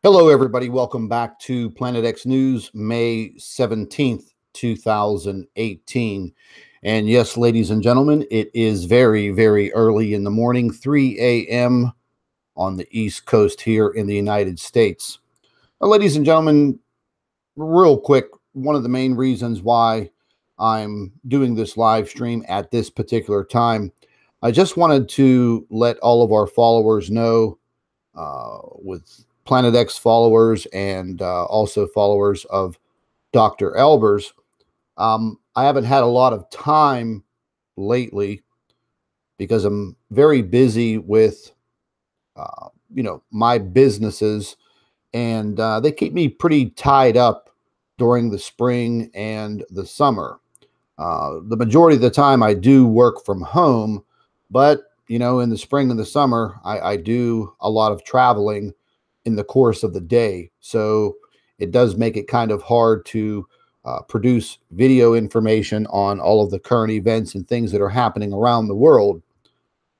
Hello, everybody. Welcome back to Planet X News, May 17th, 2018. And yes, ladies and gentlemen, it is very, very early in the morning, 3 a.m. on the East Coast here in the United States. Ladies and gentlemen, real quick, one of the main reasons why I'm doing this live stream at this particular time, I just wanted to let all of our followers know, with Planet X followers and also followers of Dr. Albers. I haven't had a lot of time lately because I'm very busy with, my businesses, and they keep me pretty tied up during the spring and the summer. The majority of the time I do work from home, but in the spring and the summer, I do a lot of traveling in the course of the day. So it does make it kind of hard to produce video information on all of the current events and things that are happening around the world.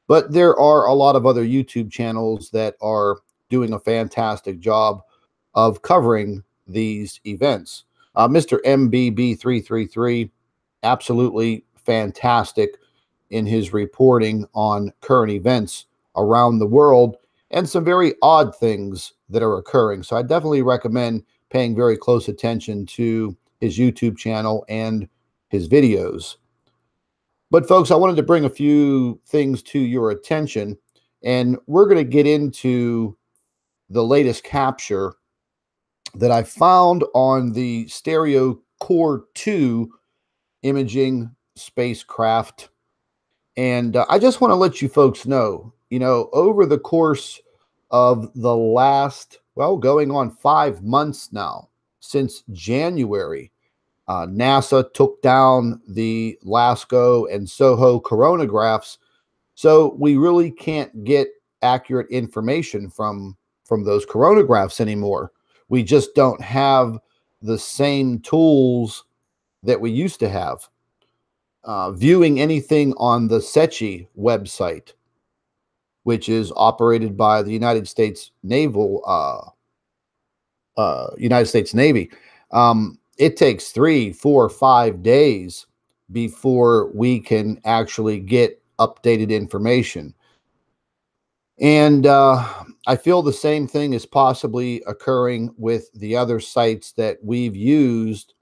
But there are a lot of other YouTube channels that are doing a fantastic job of covering these events. Mr. MBB333, absolutely fantastic in his reporting on current events around the world and some very odd things that are occurring. So I definitely recommend paying very close attention to his YouTube channel and his videos. But folks, I wanted to bring a few things to your attention, and we're going to get into the latest capture that I found on the stereo Cor2 imaging spacecraft. And I just want to let you folks know, over the course of the last, going on 5 months now, since January, NASA took down the LASCO and SOHO coronagraphs. So we really can't get accurate information from those coronagraphs anymore. We just don't have the same tools that we used to have. Viewing anything on the SECI website, which is operated by the United States Navy, it takes 3, 4, 5 days before we can actually get updated information. And I feel the same thing is possibly occurring with the other sites that we've used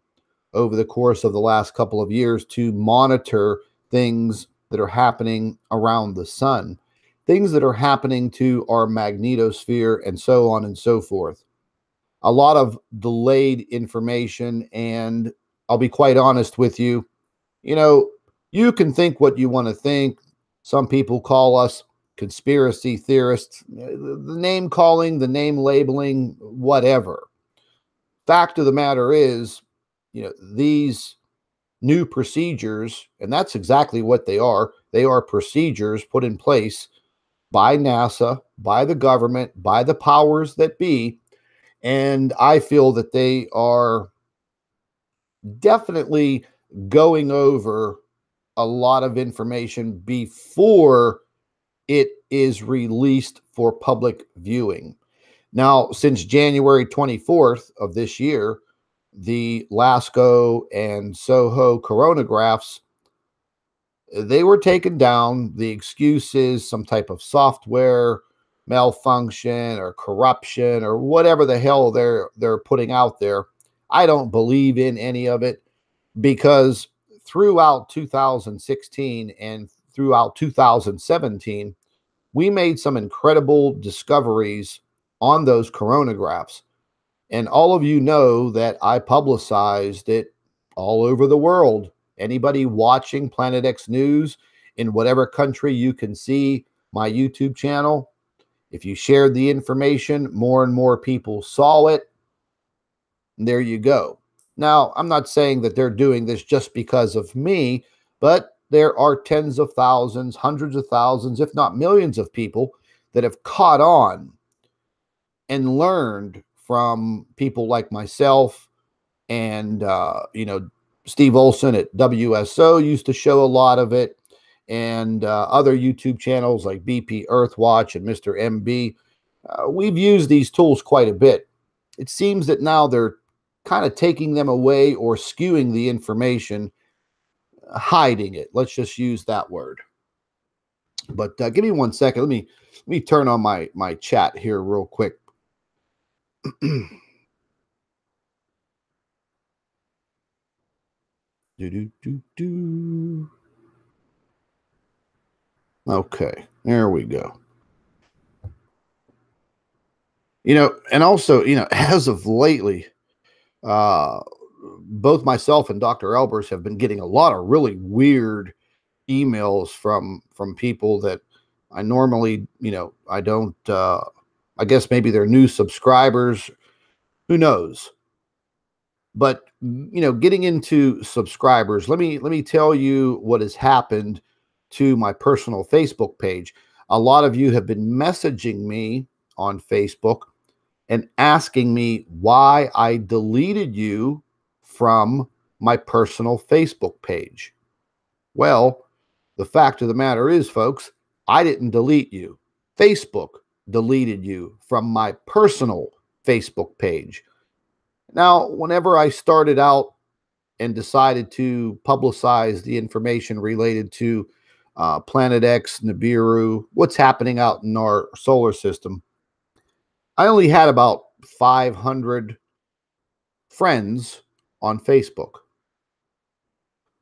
over the course of the last couple of years to monitor things that are happening around the sun, things that are happening to our magnetosphere, and so on and so forth. A lot of delayed information, and I'll be quite honest with you, you can think what you want to think. Some people call us conspiracy theorists, the name calling, the name labeling, whatever. Fact of the matter is, these new procedures, and that's exactly what they are. They are procedures put in place by NASA, by the government, by the powers that be. And I feel that they are definitely going over a lot of information before it is released for public viewing. Now, since January 24th of this year, the LASCO and SOHO coronagraphs, they were taken down. The excuse is some type of software malfunction or corruption or whatever the hell they're putting out there. I don't believe in any of it, because throughout 2016 and throughout 2017, we made some incredible discoveries on those coronagraphs. And all of you know that I publicized it all over the world. Anybody watching Planet X News in whatever country you can see my YouTube channel, if you shared the information, more and more people saw it. There you go. Now, I'm not saying that they're doing this just because of me, but there are tens of thousands, hundreds of thousands, if not millions of people that have caught on and learned from people like myself and, Steve Olson at WSO used to show a lot of it, and other YouTube channels like BP Earthwatch and Mr. MB. We've used these tools quite a bit. it seems that now they're kind of taking them away or skewing the information, hiding it. Let's just use that word. But give me 1 second. Let me turn on my chat here real quick. Okay, there we go. And also, as of lately, both myself and Dr. Albers have been getting a lot of really weird emails from people that I normally, I don't, I guess maybe they're new subscribers, who knows? But, getting into subscribers, let me tell you what has happened to my personal Facebook page. A lot of you have been messaging me on Facebook and asking me why I deleted you from my personal Facebook page. Well, the fact of the matter is, folks, I didn't delete you. Facebook deleted you from my personal Facebook page. Now, whenever I started out and decided to publicize the information related to Planet X, Nibiru, what's happening out in our solar system, I only had about 500 friends on Facebook.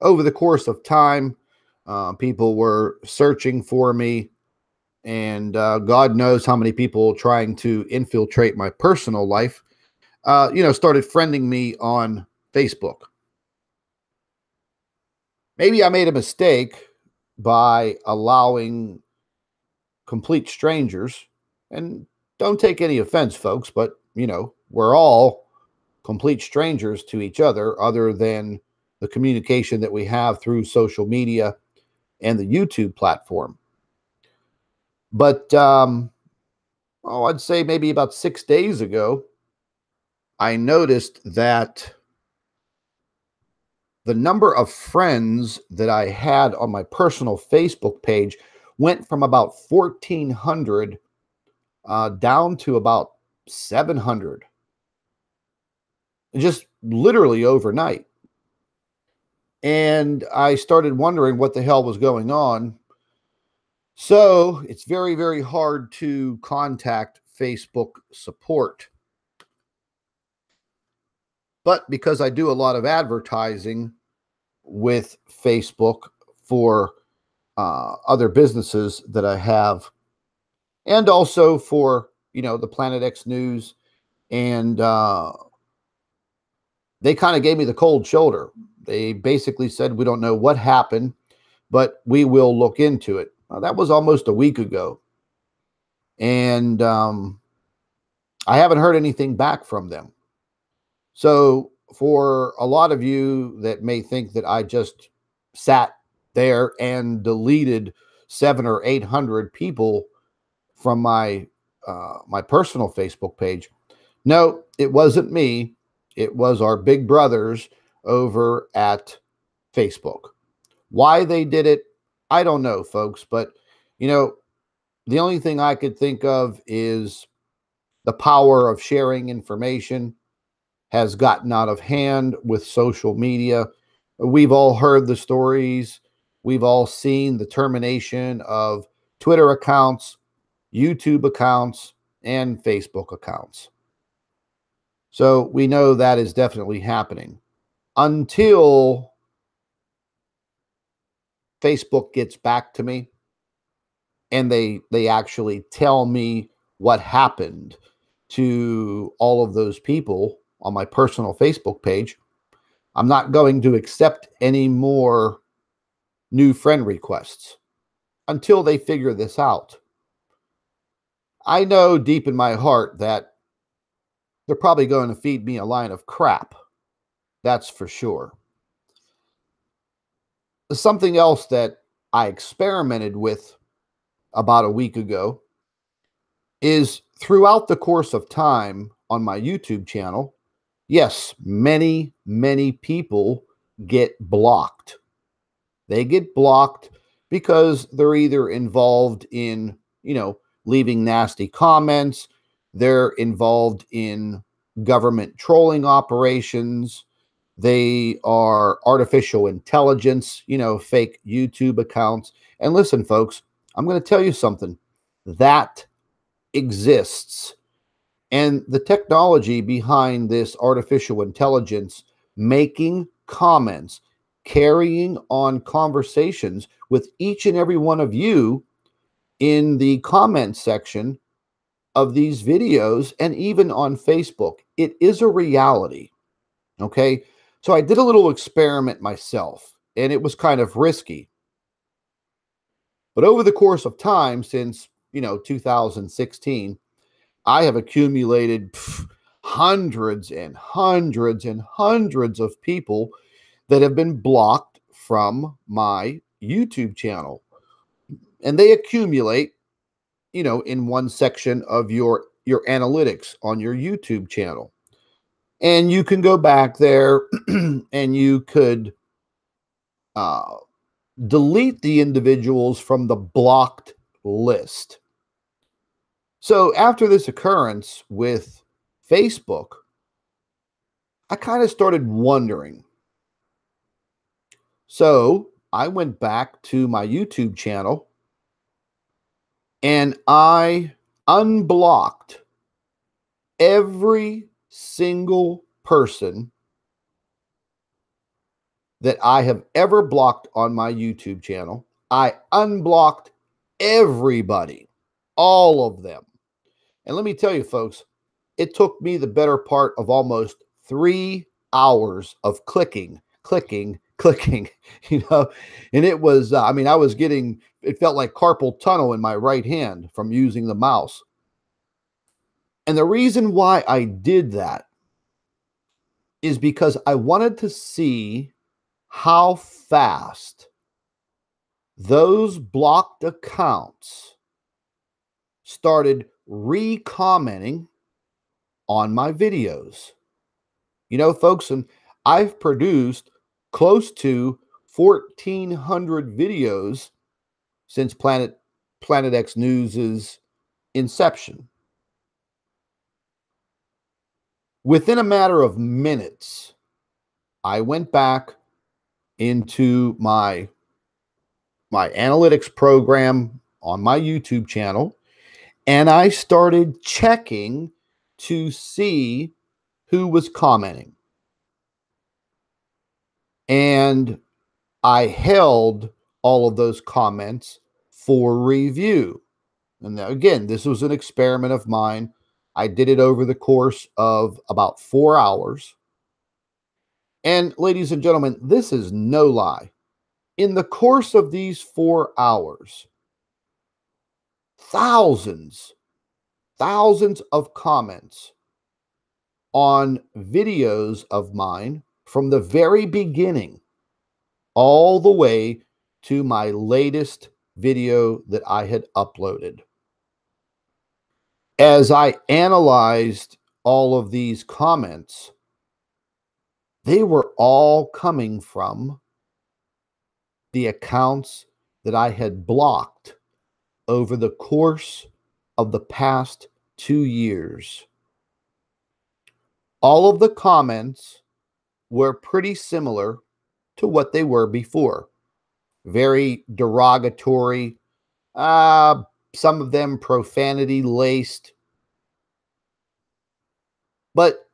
Over the course of time, people were searching for me, and God knows how many people trying to infiltrate my personal life, started friending me on Facebook. Maybe I made a mistake by allowing complete strangers, and don't take any offense, folks, but, we're all complete strangers to each other than the communication that we have through social media and the YouTube platform. But, I'd say maybe about 6 days ago, I noticed that the number of friends that I had on my personal Facebook page went from about 1,400 down to about 700, just literally overnight. And I started wondering what the hell was going on. So it's very, very hard to contact Facebook support. But because I do a lot of advertising with Facebook for other businesses that I have, and also for, the Planet X News, and they kind of gave me the cold shoulder. They basically said, we don't know what happened, but we will look into it. That was almost a week ago. And I haven't heard anything back from them. So for a lot of you that may think that I just sat there and deleted 700 or 800 people from my my personal Facebook page, no, it wasn't me. It was our big brothers over at Facebook. Why they did it, I don't know, folks. But, the only thing I could think of is the power of sharing information has gotten out of hand with social media. We've all heard the stories. We've all seen the termination of Twitter accounts, YouTube accounts, and Facebook accounts. So we know that is definitely happening until Facebook gets back to me and they actually tell me what happened to all of those people on my personal Facebook page. I'm not going to accept any more new friend requests until they figure this out. I know deep in my heart that they're probably going to feed me a line of crap. That's for sure. Something else that I experimented with about a week ago is throughout the course of time on my YouTube channel, yes, many, many people get blocked. They get blocked because they're either involved in, leaving nasty comments. They're involved in government trolling operations. They are artificial intelligence, fake YouTube accounts. And listen, folks, I'm going to tell you something that exists. And the technology behind this artificial intelligence making comments, carrying on conversations with each and every one of you in the comment section of these videos and even on Facebook. It is a reality. Okay. So I did a little experiment myself, and it was kind of risky. But over the course of time, since 2016, I have accumulated hundreds and hundreds and hundreds of people that have been blocked from my YouTube channel. And they accumulate, in one section of your analytics on your YouTube channel. And you can go back there and you could delete the individuals from the blocked list. So after this occurrence with Facebook, I kind of started wondering. So I went back to my YouTube channel and I unblocked every single person that I have ever blocked on my YouTube channel. I unblocked everybody, all of them. And let me tell you, folks, it took me the better part of almost 3 hours of clicking, and it was, I was getting, it felt like carpal tunnel in my right hand from using the mouse. And the reason why I did that is because I wanted to see how fast those blocked accounts started re-commenting on my videos. Folks, and I've produced close to 1,400 videos since Planet X News's inception. Within a matter of minutes, I went back into my analytics program on my YouTube channel, and I started checking to see who was commenting. And I held all of those comments for review. And again, this was an experiment of mine. I did it over the course of about 4 hours. And ladies and gentlemen, this is no lie. In the course of these 4 hours, thousands of comments on videos of mine from the very beginning all the way to my latest video that I had uploaded. As I analyzed all of these comments, they were all coming from the accounts that I had blocked over the course of the past 2 years. All of the comments were pretty similar to what they were before. Very derogatory, some of them profanity laced. But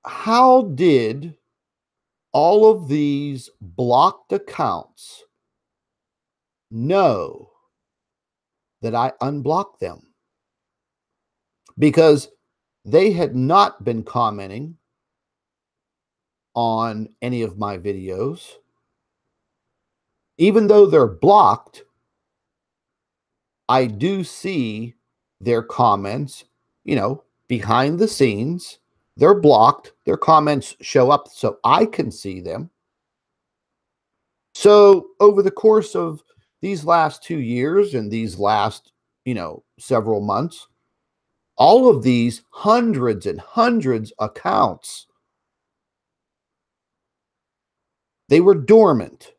how did all of these blocked accounts know that I unblocked them? Because they had not been commenting on any of my videos. Even though they're blocked, I do see their comments, behind the scenes. They're blocked. Their comments show up so I can see them. So over the course of these last 2 years and these last, several months, all of these hundreds and hundreds of accounts, they were dormant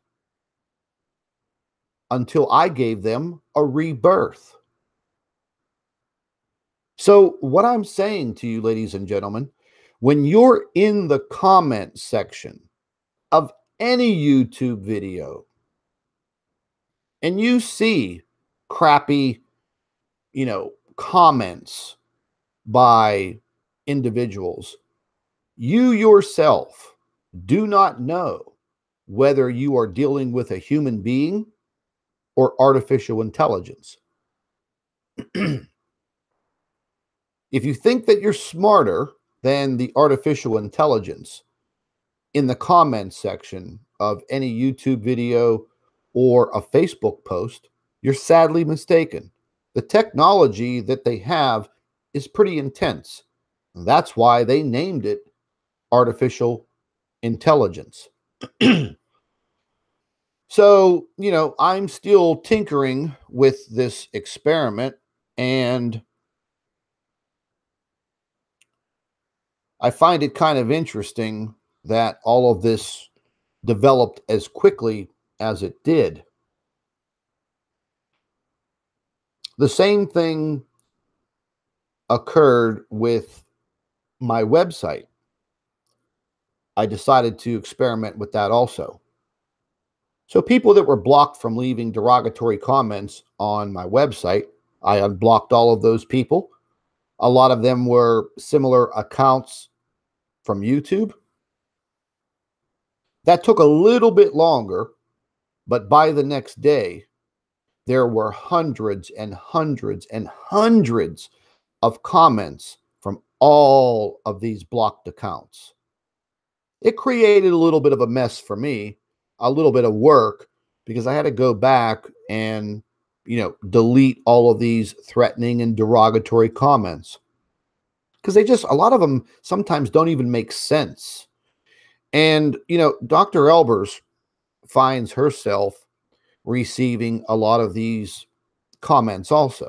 until I gave them a rebirth. So what I'm saying to you, ladies and gentlemen, When you're in the comment section of any YouTube video and you see crappy, comments by individuals, you yourself do not know whether you are dealing with a human being or artificial intelligence. If you think that you're smarter than the artificial intelligence in the comments section of any YouTube video or a Facebook post, you're sadly mistaken. The technology that they have is pretty intense. That's why they named it artificial intelligence. So, I'm still tinkering with this experiment, and I find it kind of interesting that all of this developed as quickly as it did. The same thing occurred with my website. I decided to experiment with that also. So people that were blocked from leaving derogatory comments on my website, I unblocked all of those people. A lot of them were similar accounts from YouTube. That took a little bit longer, but by the next day, there were hundreds and hundreds and hundreds of comments from all of these blocked accounts. It created a little bit of a mess for me, a little bit of work, because I had to go back and, delete all of these threatening and derogatory comments. Because a lot of them sometimes don't even make sense. And, Dr. Albers finds herself receiving a lot of these comments also.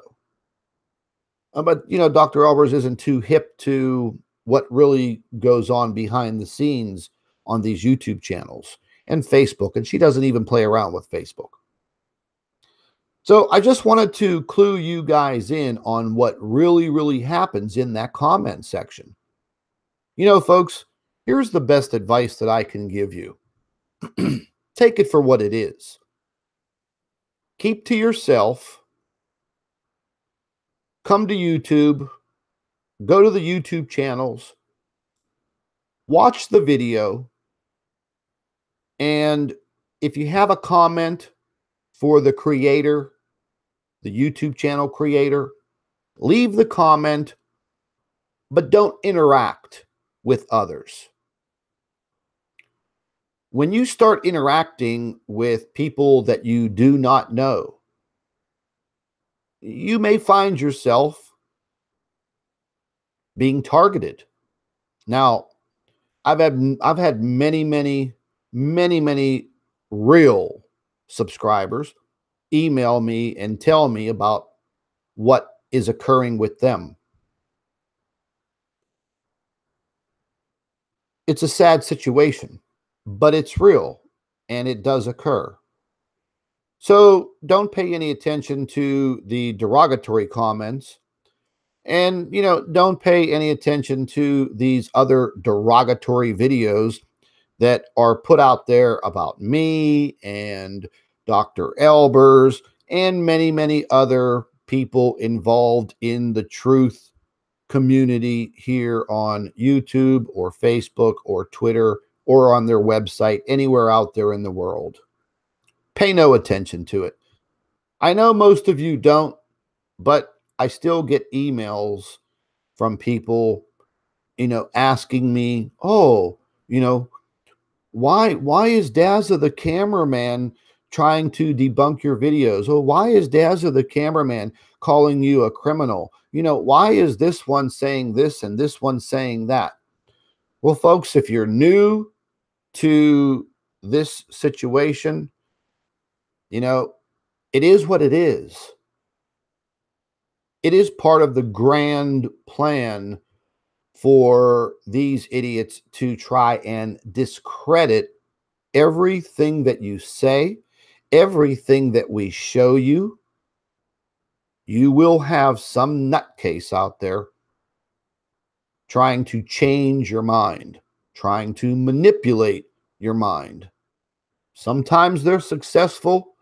But, Dr. Albers isn't too hip to what really goes on behind the scenes on these YouTube channels and Facebook, and she doesn't even play around with Facebook. So I just wanted to clue you guys in on what really, really happens in that comment section. Folks, here's the best advice that I can give you. Take it for what it is. Keep to yourself. Come to YouTube. Go to the YouTube channels. Watch the video. And if you have a comment for the creator, the YouTube channel creator, leave the comment, but don't interact with others. When you start interacting with people that you do not know, you may find yourself being targeted. Now, I've had many real subscribers email me and tell me about what is occurring with them. It's a sad situation, but it's real and it does occur. So don't pay any attention to the derogatory comments, and don't pay any attention to these other derogatory videos that are put out there about me and Dr. Albers and many other people involved in the truth community here on YouTube or Facebook or Twitter or on their website, anywhere out there in the world. Pay no attention to it. I know most of you don't, but I still get emails from people, asking me, oh, why is Dazza the cameraman trying to debunk your videos? Oh, why is Dazza the cameraman calling you a criminal? Why is this one saying this and this one saying that? Well, folks, if you're new to this situation, it is what it is. It is part of the grand plan for these idiots to try and discredit everything that you say, everything that we show you. You will have some nutcase out there trying to change your mind, trying to manipulate your mind. Sometimes they're successful.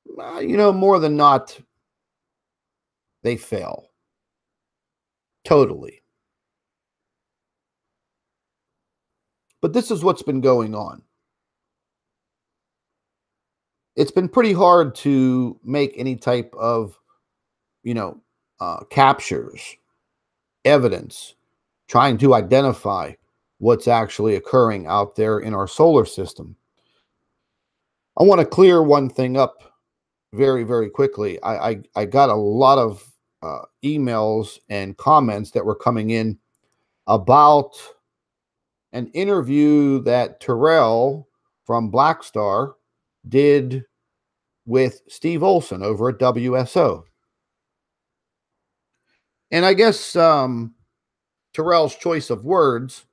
More than not, they fail. Totally. But this is what's been going on. It's been pretty hard to make any type of, captures, evidence, trying to identify what's actually occurring out there in our solar system. I want to clear one thing up very, very quickly. I got a lot of emails and comments that were coming in about an interview that Terrell from Black Star did with Steve Olson over at WSO. And I guess Terrell's choice of words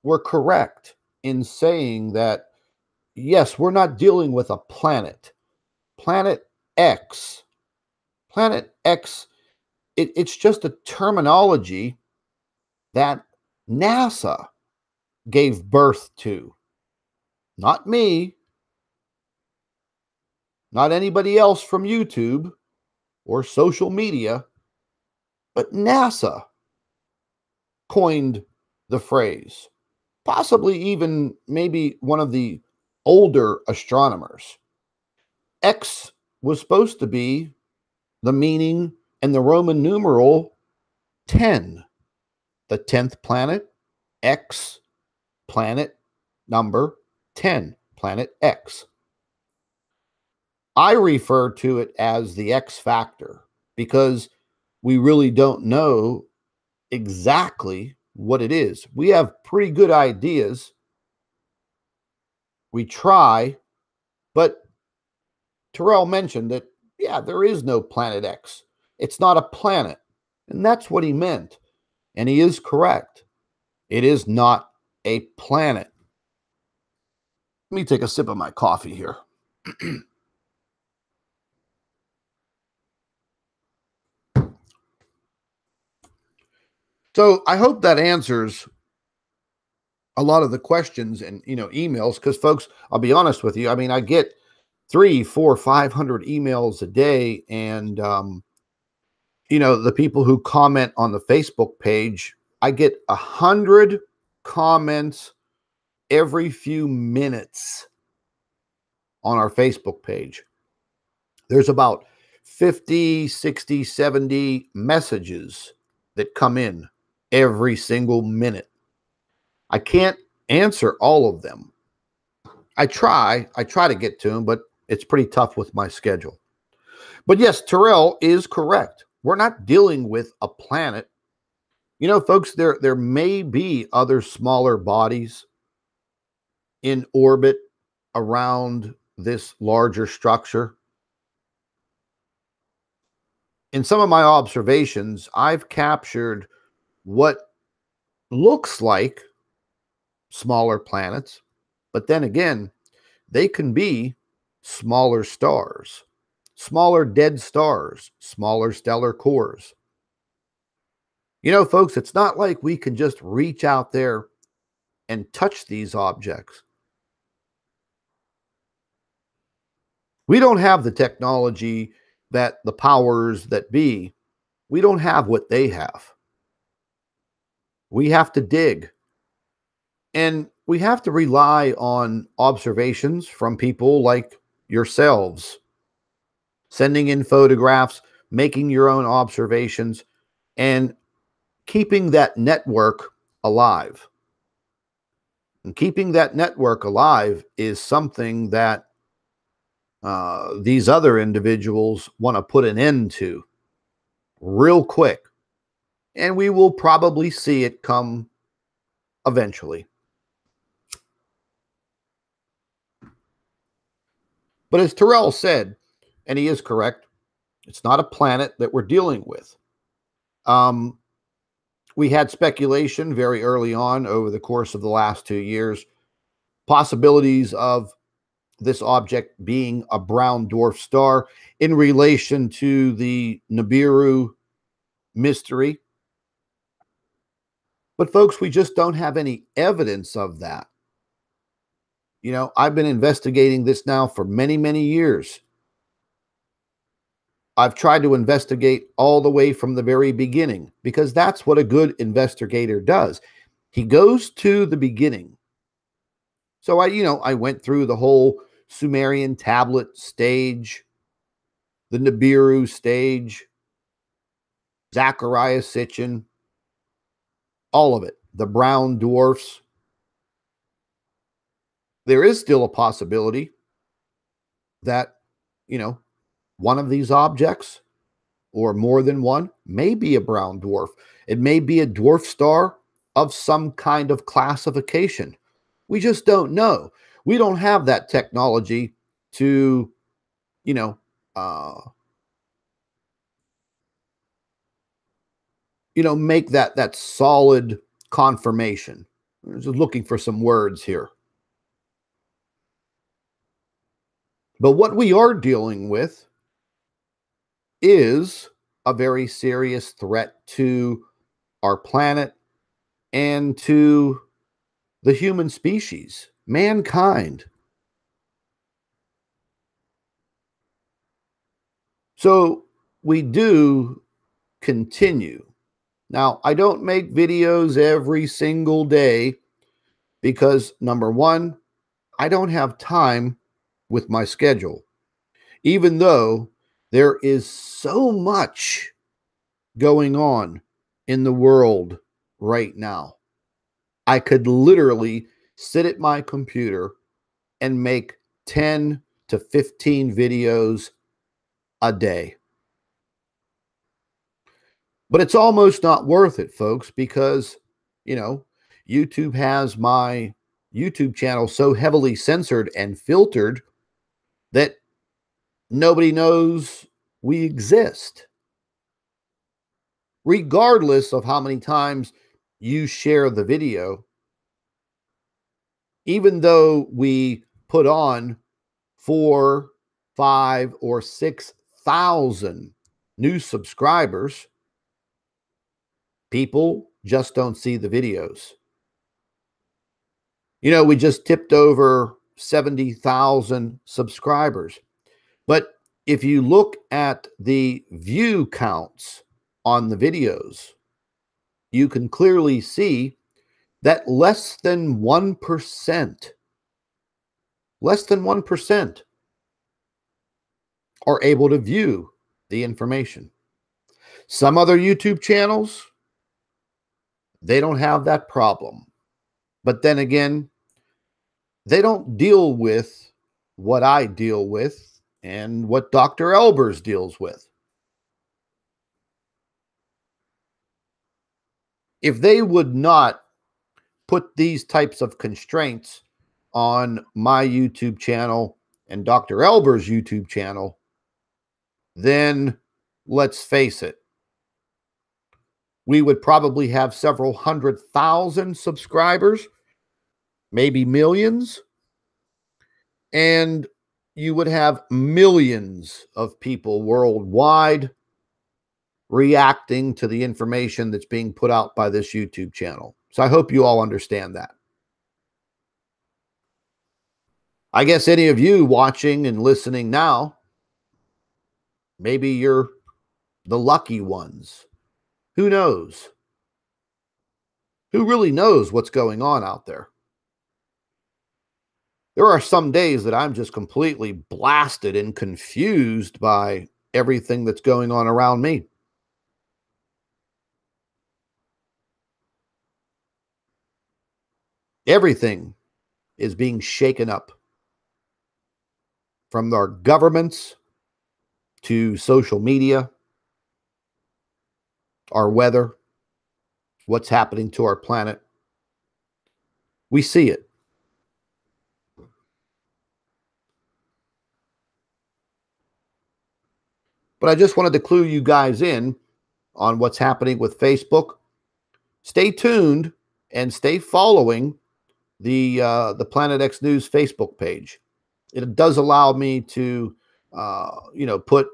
were correct in saying that, yes, we're not dealing with a planet. Planet X. Planet X, it's just a terminology that NASA gave birth to. Not me. Not anybody else from YouTube or social media, but NASA coined the phrase. Possibly even maybe one of the older astronomers. X was supposed to be the meaning and the Roman numeral 10. The 10th planet, X, planet number 10, planet X. I refer to it as the X factor because we really don't know exactly what it is. We have pretty good ideas. We try, but Terrell mentioned that, yeah, there is no planet X. It's not a planet. And that's what he meant. And he is correct. It is not a planet. Let me take a sip of my coffee here. So I hope that answers a lot of the questions and, emails, because folks, I'll be honest with you. I mean, I get 300, 400, 500 emails a day. And, the people who comment on the Facebook page, I get 100 comments every few minutes on our Facebook page. There's about 50, 60, 70 messages that come in every single minute. I can't answer all of them. I try to get to them, but it's pretty tough with my schedule. But yes, Terrell is correct. We're not dealing with a planet. Folks, there may be other smaller bodies in orbit around this larger structure. In some of my observations, I've captured what looks like smaller planets, but then again, they can be smaller stars, smaller dead stars, smaller stellar cores. Folks, it's not like we can just reach out there and touch these objects. We don't have the technology that the powers that be, we don't have what they have. We have to dig. And we have to rely on observations from people like yourselves, sending in photographs, making your own observations, and keeping that network alive. And keeping that network alive is something that these other individuals want to put an end to real quick. And we will probably see it come eventually. But as Terrell said, and he is correct, it's not a planet that we're dealing with. We had speculation very early on over the course of the last 2 years, possibilities of this object being a brown dwarf star in relation to the Nibiru mystery. But folks, we just don't have any evidence of that. You know, I've been investigating this now for many, many years. I've tried to investigate all the way from the very beginning, because that's what a good investigator does. He goes to the beginning. So I went through the whole Sumerian tablet stage, the Nibiru stage, Zachariah Sitchin, all of it, the brown dwarfs. There is still a possibility that, one of these objects, or more than one, may be a brown dwarf. It may be a dwarf star of some kind of classification. We just don't know. We don't have that technology to, uh, make that solid confirmation. I'm just looking for some words here. But what we are dealing with is a very serious threat to our planet and to the human species, mankind. So we do continue. Now, I don't make videos every single day because, number one, I don't have time with my schedule, even though there is so much going on in the world right now. I could literally sit at my computer and make 10 to 15 videos a day. But it's almost not worth it, folks, because, YouTube has my YouTube channel so heavily censored and filtered that nobody knows we exist. Regardless of how many times you share the video, even though we put on 4, 5, or 6,000 new subscribers, people just don't see the videos. We just tipped over 70,000 subscribers. But if you look at the view counts on the videos, you can clearly see that less than 1%, are able to view the information. Some other YouTube channels, they don't have that problem. But then again, they don't deal with what I deal with and what Dr. Albers deals with. If they would not put these types of constraints on my YouTube channel and Dr. Albers' YouTube channel, then let's face it, we would probably have several 100,000 subscribers, maybe millions, and you would have millions of people worldwide reacting to the information that's being put out by this YouTube channel. So I hope you all understand that. I guess any of you watching and listening now, maybe you're the lucky ones. Who knows? Who really knows what's going on out there? There are some days that I'm just completely blasted and confused by everything that's going on around me. Everything is being shaken up, from our governments to social media, our weather, what's happening to our planet. We see it. But I just wanted to clue you guys in on what's happening with Facebook. Stay tuned and stay following the Planet X News Facebook page. It does allow me to, put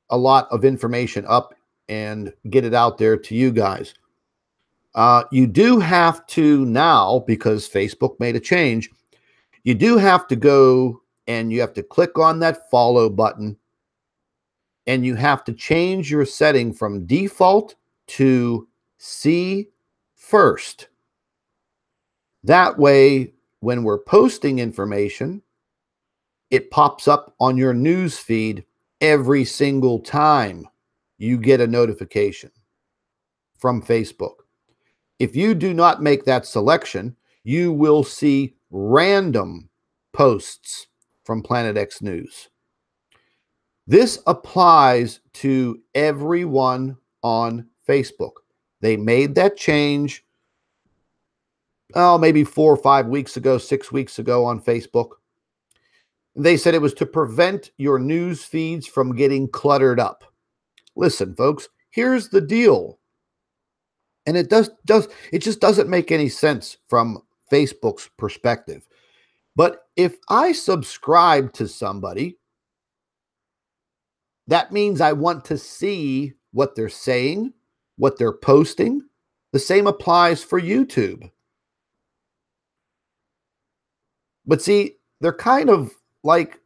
a lot of information up and get it out there to you guys. You do have to now, because Facebook made a change, you do have to go and you have to click on that follow button, and you have to change your setting from default to see first. That way, when we're posting information, it pops up on your news feed every single time you get a notification from Facebook. If you do not make that selection, you will see random posts from Planet X News. This applies to everyone on Facebook. They made that change, maybe 4 or 5 weeks ago, 6 weeks ago on Facebook. They said it was to prevent your news feeds from getting cluttered up. Listen, folks, here's the deal. And it just doesn't make any sense from Facebook's perspective. But if I subscribe to somebody, that means I want to see what they're saying, what they're posting. The same applies for YouTube. But see, they're kind of like,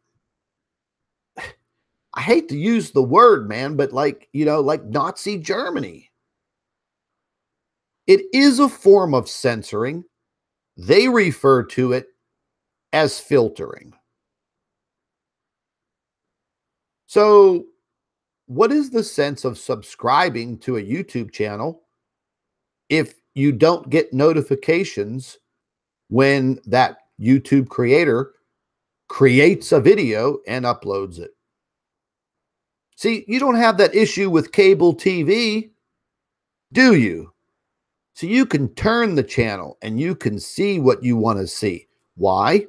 I hate to use the word, man, but like Nazi Germany. It is a form of censoring. They refer to it as filtering. So, what is the sense of subscribing to a YouTube channel if you don't get notifications when that YouTube creator creates a video and uploads it? See, you don't have that issue with cable TV, do you? So you can turn the channel and you can see what you want to see. Why?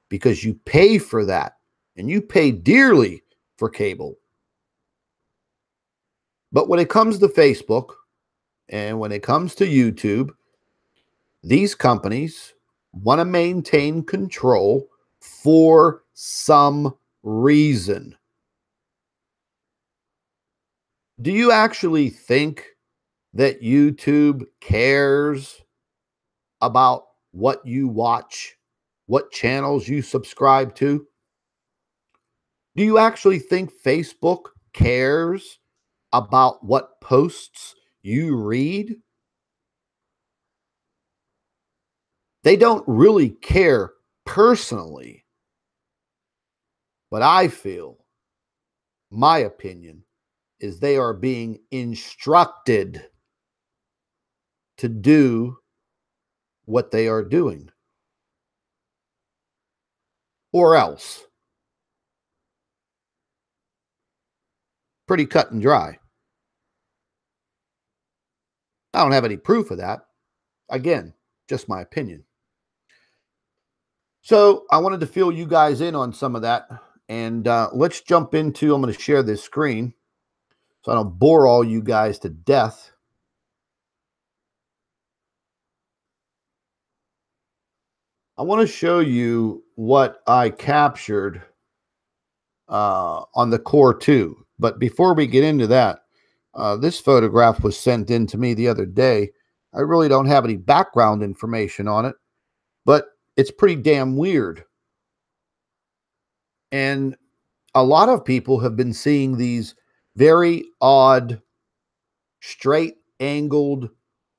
Because you pay for that, and you pay dearly for cable. But when it comes to Facebook and when it comes to YouTube, these companies want to maintain control for some reason. Do you actually think that YouTube cares about what you watch, what channels you subscribe to? Do you actually think Facebook cares about what posts you read? They don't really care personally, but I feel, my opinion, is they are being instructed to do what they are doing. Or else. Pretty cut and dry. I don't have any proof of that. Again, just my opinion. So I wanted to fill you guys in on some of that. And let's jump into, I'm going to share this screen so I don't bore all you guys to death. I want to show you what I captured on the Cor2. But before we get into that, this photograph was sent in to me the other day. I really don't have any background information on it, but it's pretty damn weird. And a lot of people have been seeing these very odd, straight-angled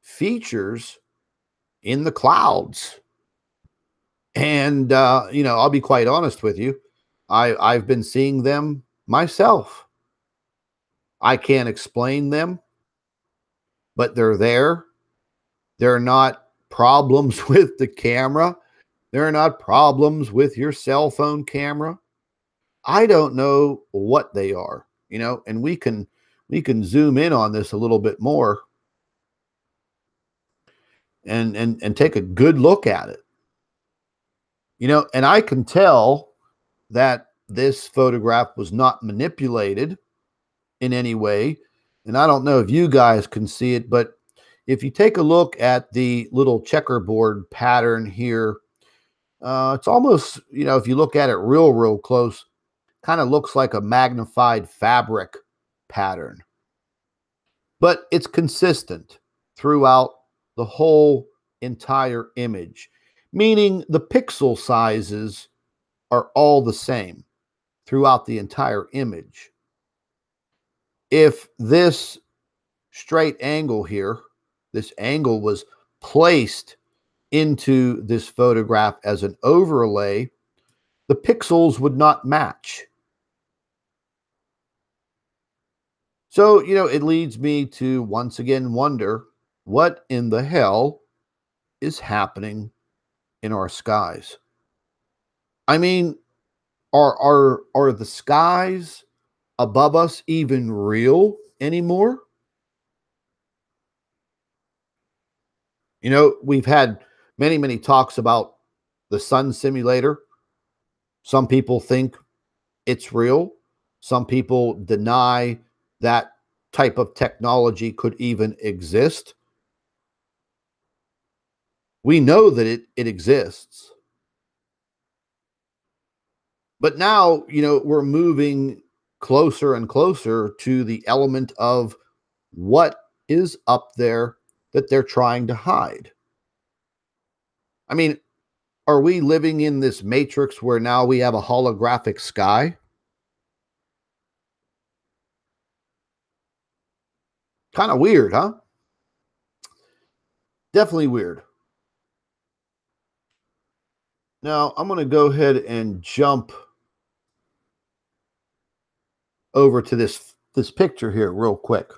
features in the clouds. And, I'll be quite honest with you. I've been seeing them myself. I can't explain them, but they're there. They're not problems with the camera. They're not problems with your cell phone camera. I don't know what they are, and we can zoom in on this a little bit more and take a good look at it. And I can tell that this photograph was not manipulated in any way. And I don't know if you guys can see it, but if you take a look at the little checkerboard pattern here, it's almost, if you look at it real close, kind of looks like a magnified fabric pattern. But it's consistent throughout the whole entire image, meaning the pixel sizes are all the same throughout the entire image. If this straight angle here, this angle was placed into this photograph as an overlay, the pixels would not match. So, it leads me to once again wonder what in the hell is happening in our skies. I mean, are the skies above us even real anymore? We've had many, many talks about the sun simulator. Some people think it's real. Some people deny that type of technology could even exist. We know that it exists. But now, we're moving closer and closer to the element of what is up there that they're trying to hide. I mean, are we living in this matrix where now we have a holographic sky? Kind of weird, huh? Definitely weird. Now, I'm going to go ahead and jump over to this picture here real quick.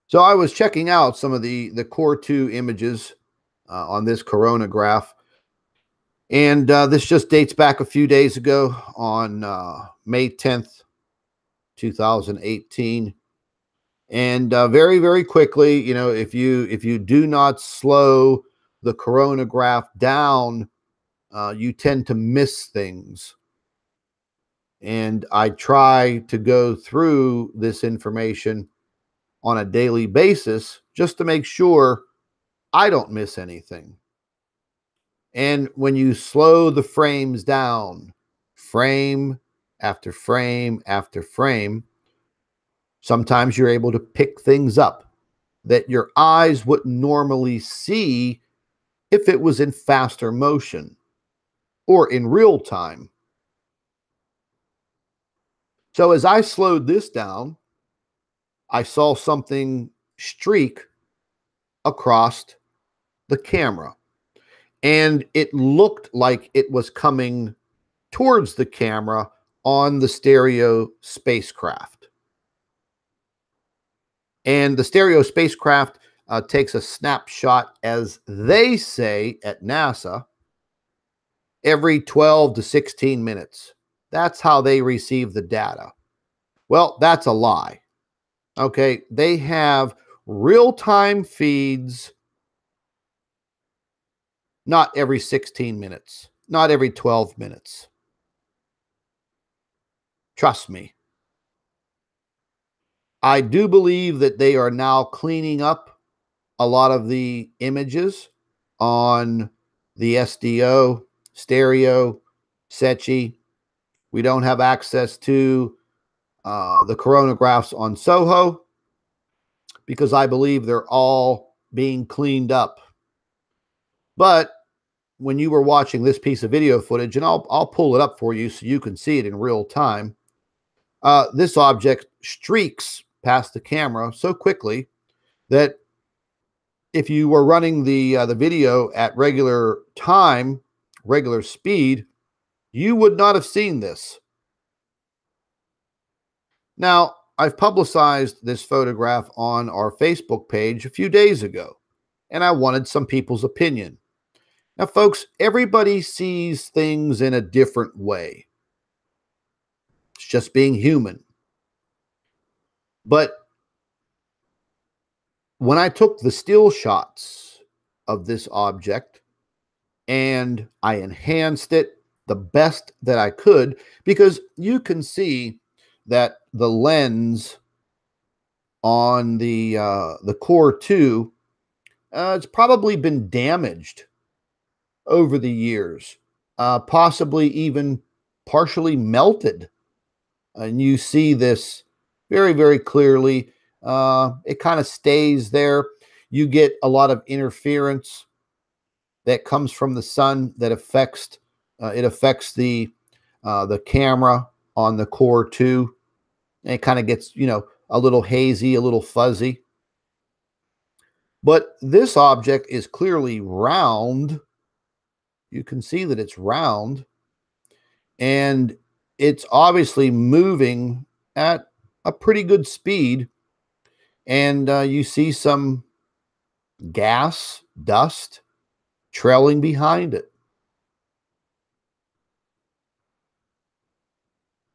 So I was checking out some of the Cor2 images on this coronagraph, and this just dates back a few days ago on May 10th, 2018. And very, very quickly, if you do not slow the coronagraph down, you tend to miss things. And I try to go through this information on a daily basis just to make sure I don't miss anything. And when you slow the frames down, frame after frame after frame, sometimes you're able to pick things up that your eyes wouldn't normally see if it was in faster motion or in real time. So as I slowed this down, I saw something streak across the camera, and it looked like it was coming towards the camera on the stereo spacecraft. And the stereo spacecraft takes a snapshot, as they say at NASA, every 12 to 16 minutes. That's how they receive the data. Well, that's a lie. Okay, they have real-time feeds, not every 16 minutes, not every 12 minutes. Trust me. I do believe that they are now cleaning up a lot of the images on the SDO, stereo, SETI. We don't have access to the coronagraphs on SOHO because I believe they're all being cleaned up. But when you were watching this piece of video footage, and I'll pull it up for you so you can see it in real time, this object streaks past the camera so quickly that if you were running the video at regular time, regular speed, you would not have seen this. Now, I've publicized this photograph on our Facebook page a few days ago, and I wanted some people's opinion. Now, folks, everybody sees things in a different way. It's just being human. But when I took the still shots of this object and I enhanced it the best that I could, because you can see that the lens on the Cor2, it's probably been damaged over the years, possibly even partially melted. And you see this very, very clearly. It kind of stays there. you get a lot of interference that comes from the sun that affects the camera on the Cor2, and it kind of gets, a little hazy, a little fuzzy. But this object is clearly round. You can see that it's round, and it's obviously moving at a pretty good speed. And you see some gas, dust trailing behind it.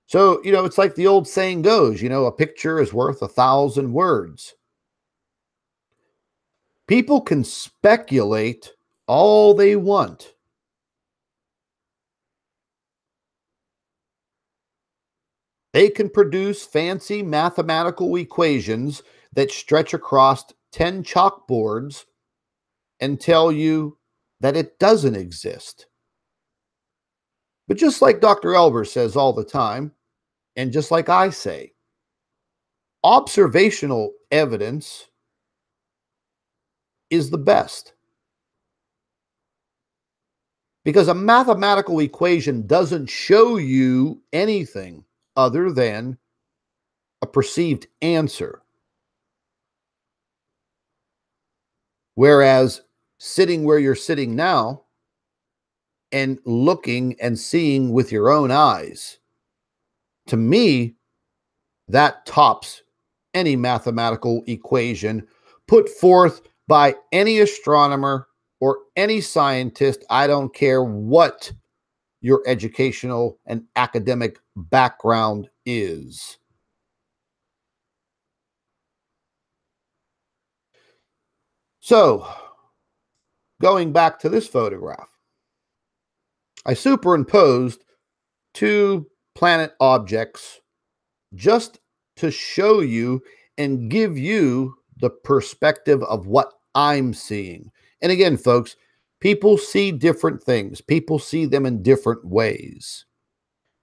So, it's like the old saying goes, a picture is worth 1,000 words. People can speculate all they want. They can produce fancy mathematical equations that stretch across 10 chalkboards and tell you that it doesn't exist. But just like Dr. Albers says all the time, and just like I say, observational evidence is the best. Because a mathematical equation doesn't show you anything other than a perceived answer. Whereas sitting where you're sitting now and looking and seeing with your own eyes, to me, that tops any mathematical equation put forth by any astronomer or any scientist. I don't care what your educational and academic background is. So, going back to this photograph, I superimposed two planet objects just to show you and give you the perspective of what I'm seeing. And again, folks, people see different things. People see them in different ways.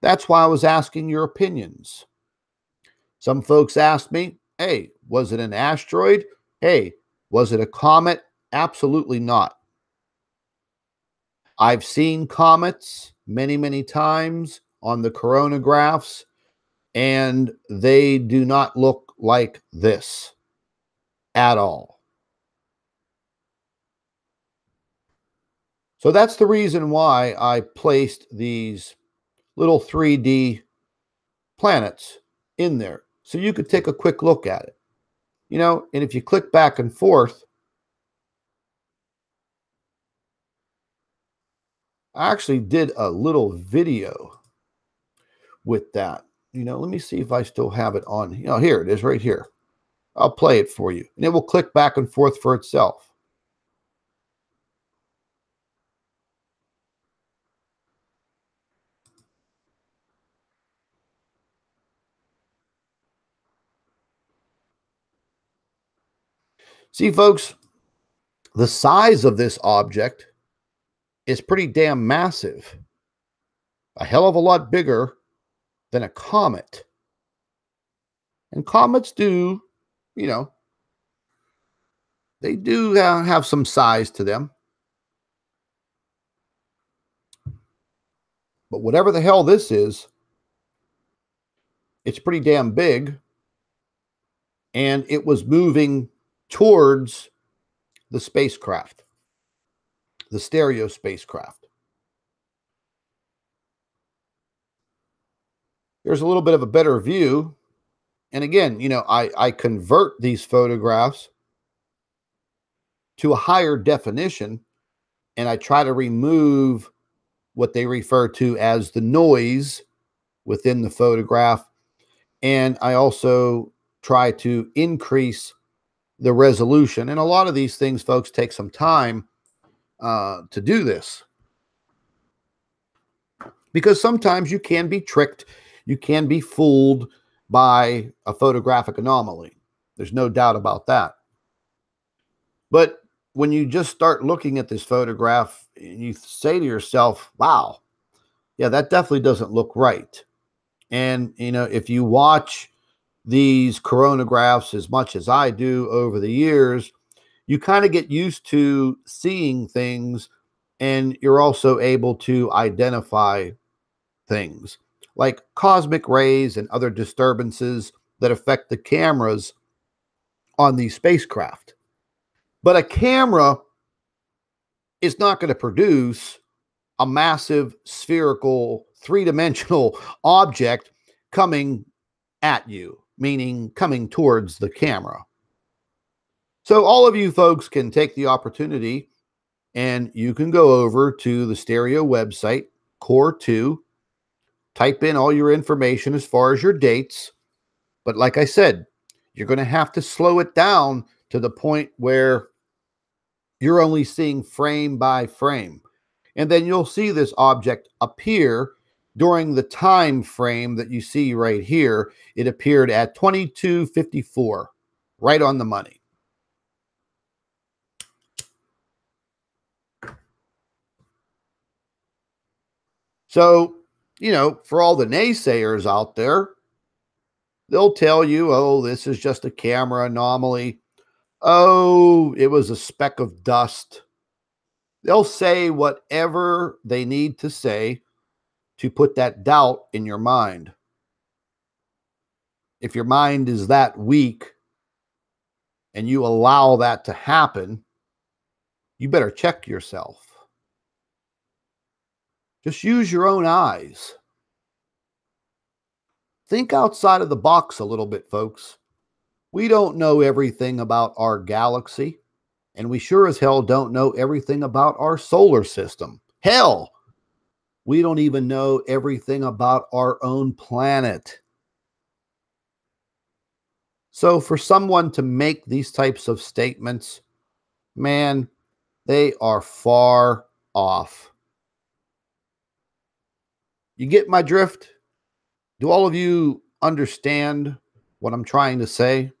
That's why I was asking your opinions. Some folks asked me, hey, was it an asteroid? Hey, was it a comet? Absolutely not. I've seen comets many, many times on the coronagraphs, and they do not look like this at all. So that's the reason why I placed these little 3D planets in there, so you could take a quick look at it. And if you click back and forth, I actually did a little video with that. Let me see if I still have it on. Here it is right here. I'll play it for you, and it will click back and forth for itself. See, folks, the size of this object is pretty damn massive. A hell of a lot bigger than a comet. And comets do, they do have some size to them. But whatever the hell this is, it's pretty damn big. And it was moving towards the spacecraft, the stereo spacecraft. There's a little bit of a better view. And again, I convert these photographs to a higher definition, and I try to remove what they refer to as the noise within the photograph. And I also try to increase the resolution. And a lot of these things, folks, take some time to do this, because sometimes you can be tricked. You can be fooled by a photographic anomaly. There's no doubt about that. But when you just start looking at this photograph, you say to yourself, wow, yeah, that definitely doesn't look right. And, if you watch these coronagraphs as much as I do over the years, you kind of get used to seeing things, and you're also able to identify things like cosmic rays and other disturbances that affect the cameras on these spacecraft. But a camera is not going to produce a massive spherical three-dimensional object coming at you, meaning coming towards the camera. So all of you folks can take the opportunity and you can go over to the stereo website, Cor2, type in all your information as far as your dates. But like I said, you're going to have to slow it down to the point where you're only seeing frame by frame. And then you'll see this object appear during the time frame that you see right here. It appeared at 22:54, right on the money. So, for all the naysayers out there, they'll tell you, oh, this is just a camera anomaly. Oh, it was a speck of dust. They'll say whatever they need to say to put that doubt in your mind. If your mind is that weak and you allow that to happen, you better check yourself. Just use your own eyes. Think outside of the box a little bit, folks. We don't know everything about our galaxy, and we sure as hell don't know everything about our solar system. Hell, we don't even know everything about our own planet. So for someone to make these types of statements, man, they are far off. You get my drift? Do all of you understand what I'm trying to say?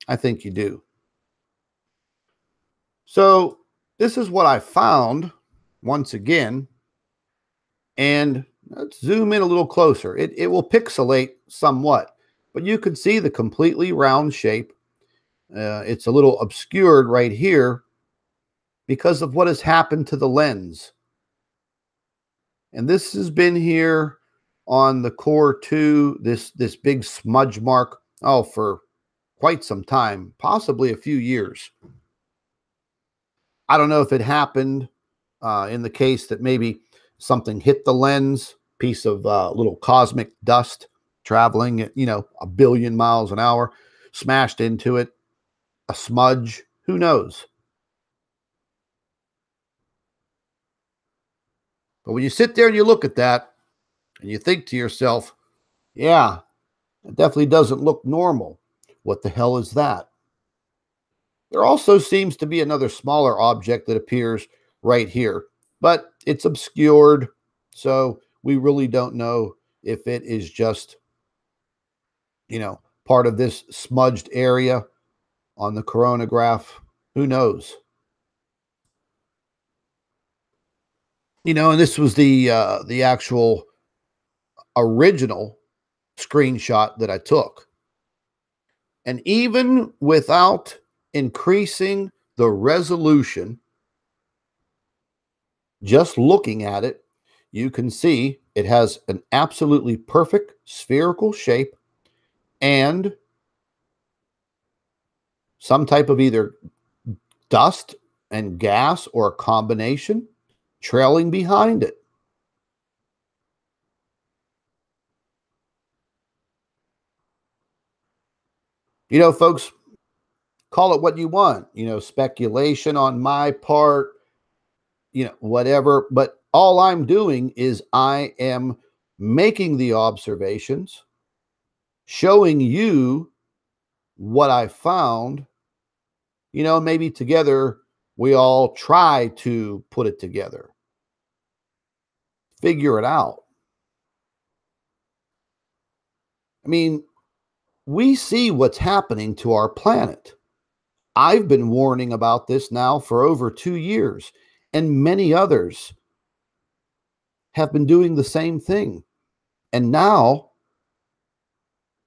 I think you do. So this is what I found once again. And let's zoom in a little closer. It will pixelate somewhat, but you can see the completely round shape. It's a little obscured right here because of what has happened to the lens. And this has been here on the Cor2, this big smudge mark, for quite some time, possibly a few years. I don't know if it happened in the case that maybe something hit the lens, piece of little cosmic dust traveling at, 1 billion miles an hour, smashed into it, a smudge, who knows? But when you sit there and you look at that and you think to yourself, yeah, it definitely doesn't look normal. What the hell is that? There also seems to be another smaller object that appears right here, but it's obscured, so we really don't know if it is just, part of this smudged area on the coronagraph. Who knows? And this was the actual original screenshot that I took. And even without increasing the resolution, just looking at it, you can see it has an absolutely perfect spherical shape and some type of either dust and gas or a combination trailing behind it. Folks, call it what you want, speculation on my part, whatever. But all I'm doing is I am making the observations, showing you what I found, maybe together we all try to put it together, figure it out. I mean, we see what's happening to our planet. I've been warning about this now for over 2 years, and many others have been doing the same thing. And now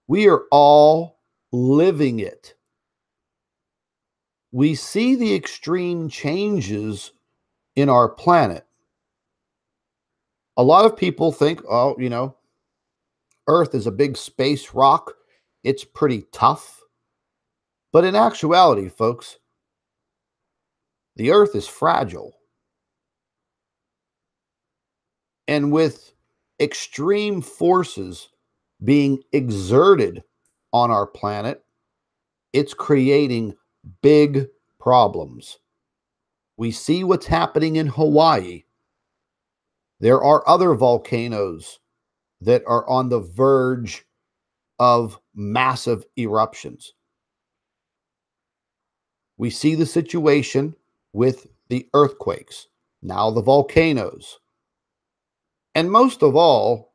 we are all living it. we see the extreme changes in our planet. A lot of people think, oh, Earth is a big space rock. It's pretty tough. But in actuality, folks, the Earth is fragile. And with extreme forces being exerted on our planet, it's creating big problems. We see what's happening in Hawaii. There are other volcanoes that are on the verge of massive eruptions. We see the situation with the earthquakes, now the volcanoes. And most of all,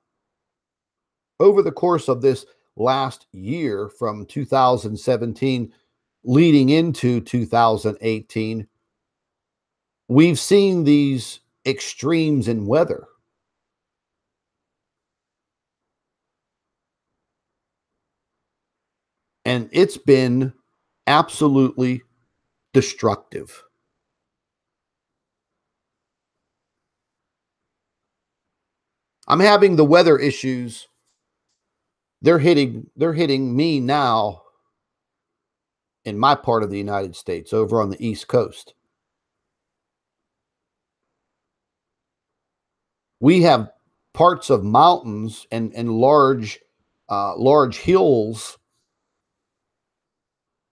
over the course of this last year from 2017 leading into 2018, we've seen these extremes in weather. And it's been absolutely destructive. I'm having the weather issues. They're hitting me now in my part of the United States, over on the East Coast. We have parts of mountains and large hills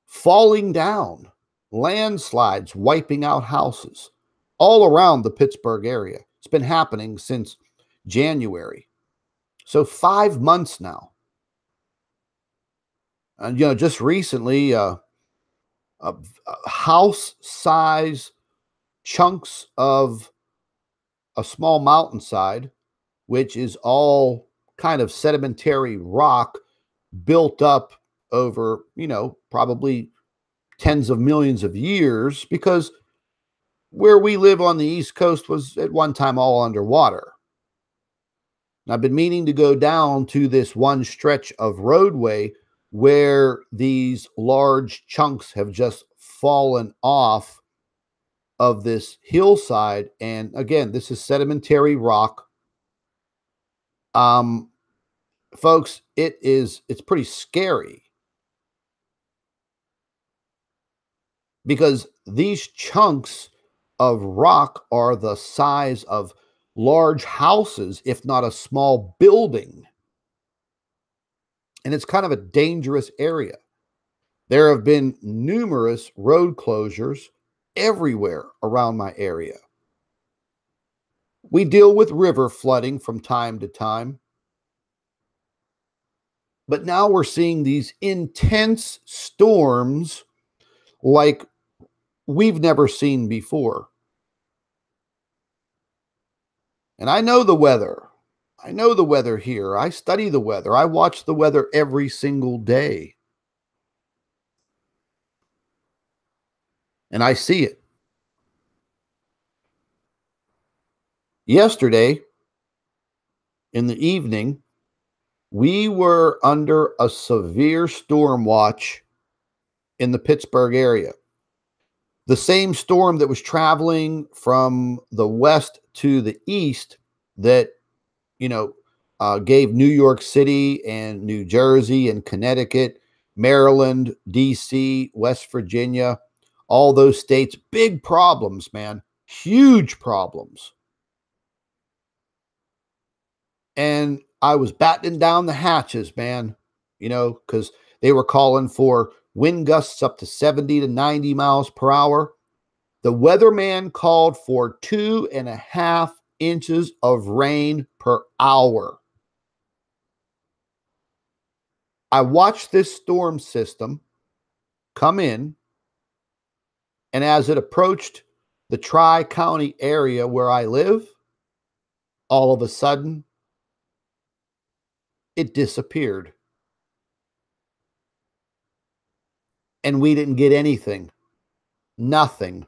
falling down, landslides wiping out houses all around the Pittsburgh area. It's been happening since January. So 5 months now. And, just recently, house size chunks of a small mountainside, which is all kind of sedimentary rock built up over, probably tens of millions of years, because where we live on the East Coast was at one time all underwater. And I've been meaning to go down to this one stretch of roadway where these large chunks have just fallen off of this hillside. And again, this is sedimentary rock. Folks, it's pretty scary, because these chunks of rock are the size of large houses, if not a small building. And it's kind of a dangerous area. There have been numerous road closures everywhere around my area. We deal with river flooding from time to time. But now we're seeing these intense storms like we've never seen before. And I know the weather. I know the weather here. I study the weather. I watch the weather every single day. And I see it. Yesterday, in the evening, we were under a severe storm watch in the Pittsburgh area. The same storm that was traveling from the west to the east that, gave New York City and New Jersey and Connecticut, Maryland, DC, West Virginia, all those states, big problems, man, huge problems. And I was battening down the hatches, man, because they were calling for wind gusts up to 70 to 90 miles per hour. The weatherman called for 2.5 inches of rain per hour. I watched this storm system come in, and as it approached the Tri-County area where I live, all of a sudden, it disappeared. And we didn't get anything. Nothing.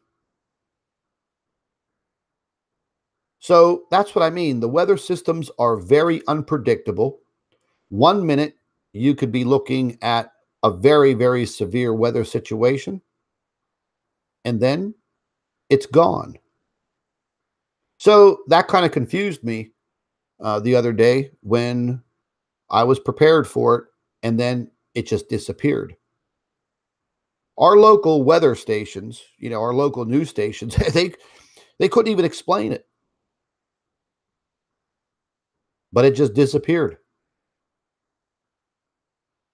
So that's what I mean. The weather systems are very unpredictable. 1 minute, you could be looking at a very, very severe weather situation. and then it's gone. So that kind of confused me the other day when I was prepared for it, and then it just disappeared. Our local weather stations, our local news stations, they couldn't even explain it, but it just disappeared.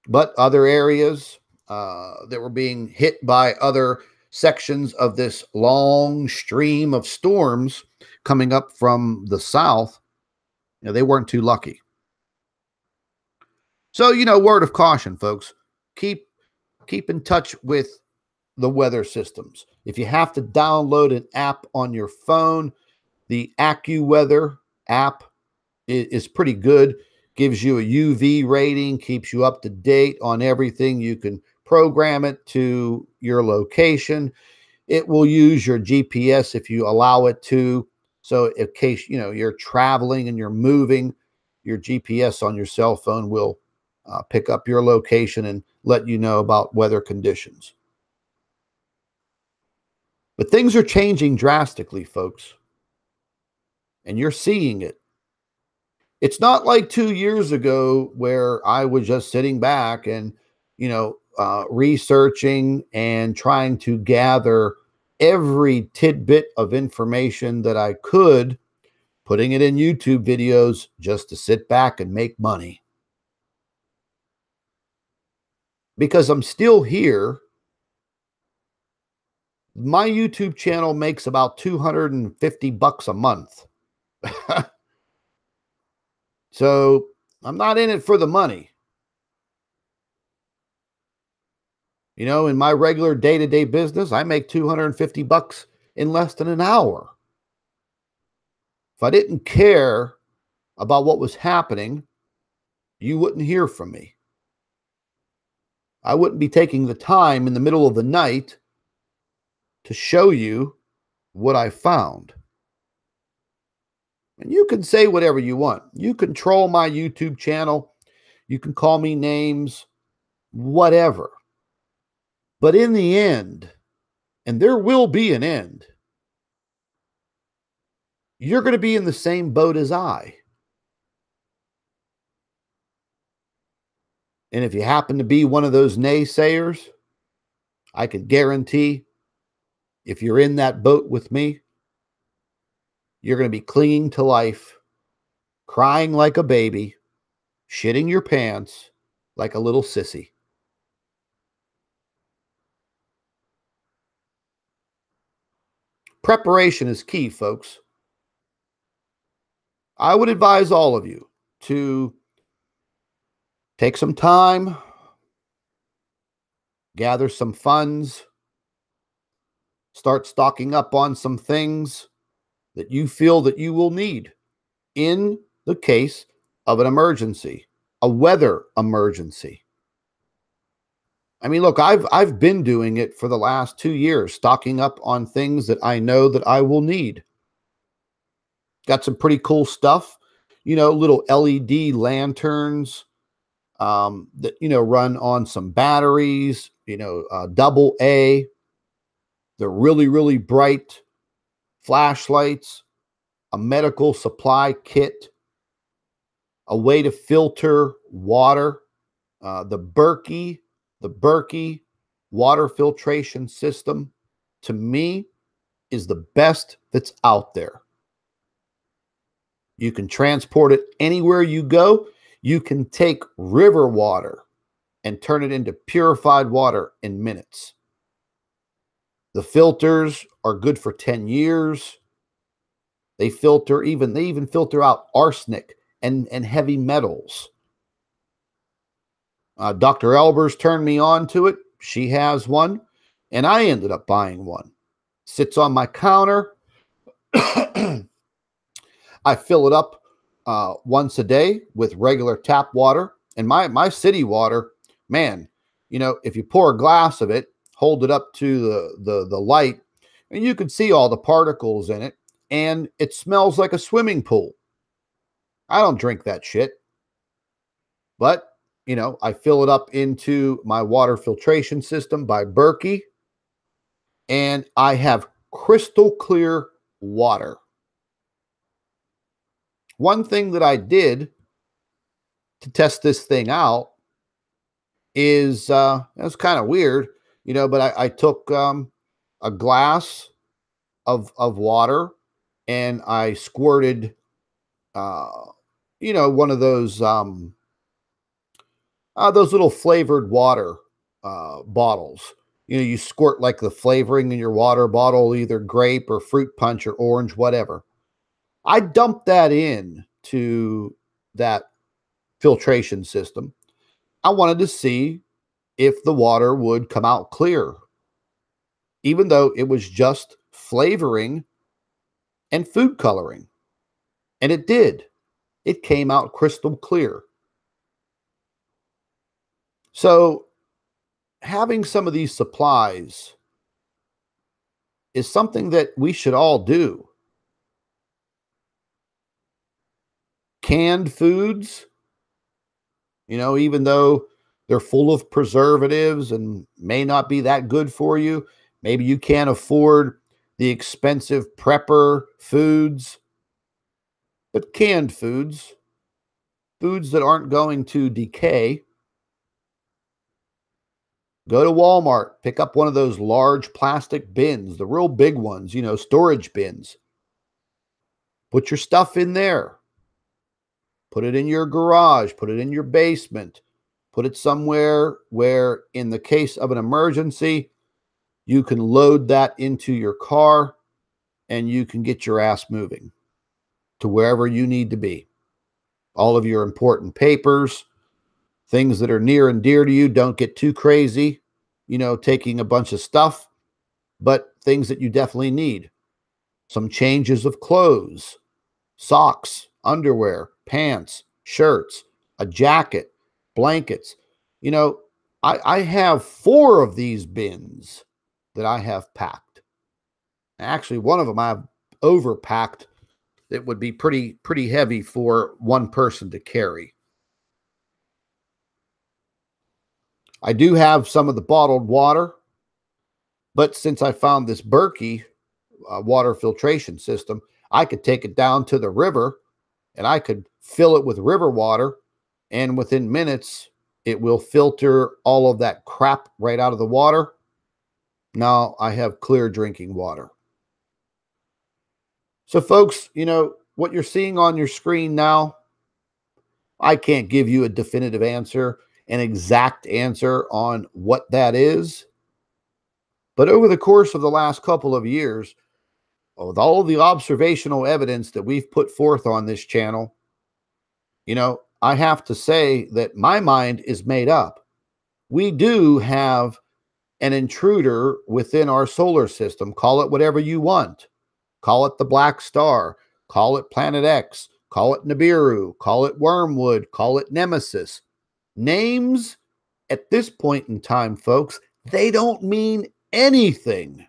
But other areas that were being hit by other sections of this long stream of storms coming up from the south, they weren't too lucky. So, word of caution, folks, keep in touch with the weather systems. If you have to download an app on your phone, the AccuWeather app is pretty good. Gives you a UV rating, keeps you up to date on everything. You can program it to your location. It will use your GPS if you allow it to. So in case, you're traveling and you're moving, your GPS on your cell phone will pick up your location and let you know about weather conditions. But things are changing drastically, folks, and you're seeing it. It's not like 2 years ago where I was just sitting back and, researching and trying to gather every tidbit of information that I could, putting it in YouTube videos just to sit back and make money. Because I'm still here. My YouTube channel makes about $250 a month. So I'm not in it for the money. In my regular day-to-day business, I make $250 in less than an hour. If I didn't care about what was happening, you wouldn't hear from me. I wouldn't be taking the time in the middle of the night to show you what I found. And you can say whatever you want. You control my YouTube channel. You can call me names, whatever. But in the end, and there will be an end, you're going to be in the same boat as I. And if you happen to be one of those naysayers, I could guarantee if you're in that boat with me, you're going to be clinging to life, crying like a baby, shitting your pants like a little sissy. Preparation is key, folks. I would advise all of you to take some time, gather some funds, start stocking up on some things that you feel that you will need in the case of an emergency, a weather emergency. I mean, look, I've been doing it for the last 2 years, stocking up on things that I know that I will need. Got some pretty cool stuff, little LED lanterns that, run on some batteries, double A. They're really, really bright flashlights, a medical supply kit, a way to filter water, the Berkey water filtration system, to me, is the best that's out there. You can transport it anywhere you go. You can take river water and turn it into purified water in minutes. The filters are good for 10 years. They even filter out arsenic and heavy metals. Dr. Albers turned me on to it. She has one, and I ended up buying one. Sits on my counter. I fill it up once a day with regular tap water. And my city water, man, if you pour a glass of it, hold it up to the light, and you can see all the particles in it, and it smells like a swimming pool. I don't drink that shit. But, I fill it up into my water filtration system by Berkey. and I have crystal clear water. One thing that I did to test this thing out is it's kind of weird, but I took a glass of water and I squirted uh, one of those little flavored water bottles. You squirt like the flavoring in your water bottle, either grape or fruit punch or orange, whatever. I dumped that in to that filtration system. I wanted to see if the water would come out clear, even though it was just flavoring and food coloring. And it did. It came out crystal clear. So having some of these supplies is something that we should all do. Canned foods, even though they're full of preservatives and may not be that good for you, maybe you can't afford the expensive prepper foods, but canned foods that aren't going to decay. Go to Walmart, pick up one of those large plastic bins, the real big ones, storage bins. Put your stuff in there. Put it in your garage, put it in your basement, put it somewhere where, in the case of an emergency, you can load that into your car and you can get your ass moving to wherever you need to be. All of your important papers, things that are near and dear to you, don't get too crazy, taking a bunch of stuff, but things that you definitely need. Some changes of clothes, socks, underwear, pants, shirts, a jacket, blankets. I have 4 of these bins that I have packed. Actually, one of them I've overpacked. It would be pretty heavy for one person to carry. I do have some of the bottled water, but since I found this Berkey water filtration system, I could take it down to the river and I could fill it with river water, and within minutes, it will filter all of that crap right out of the water. Now I have clear drinking water. So folks, what you're seeing on your screen now, I can't give you a definitive answer, an exact answer on what that is. But over the course of the last couple of years, with all of the observational evidence that we've put forth on this channel, I have to say that my mind is made up. We do have an intruder within our solar system. Call it whatever you want. Call it the Black Star. Call it Planet X. Call it Nibiru. Call it Wormwood. Call it Nemesis. Names at this point in time, folks, they don't mean anything.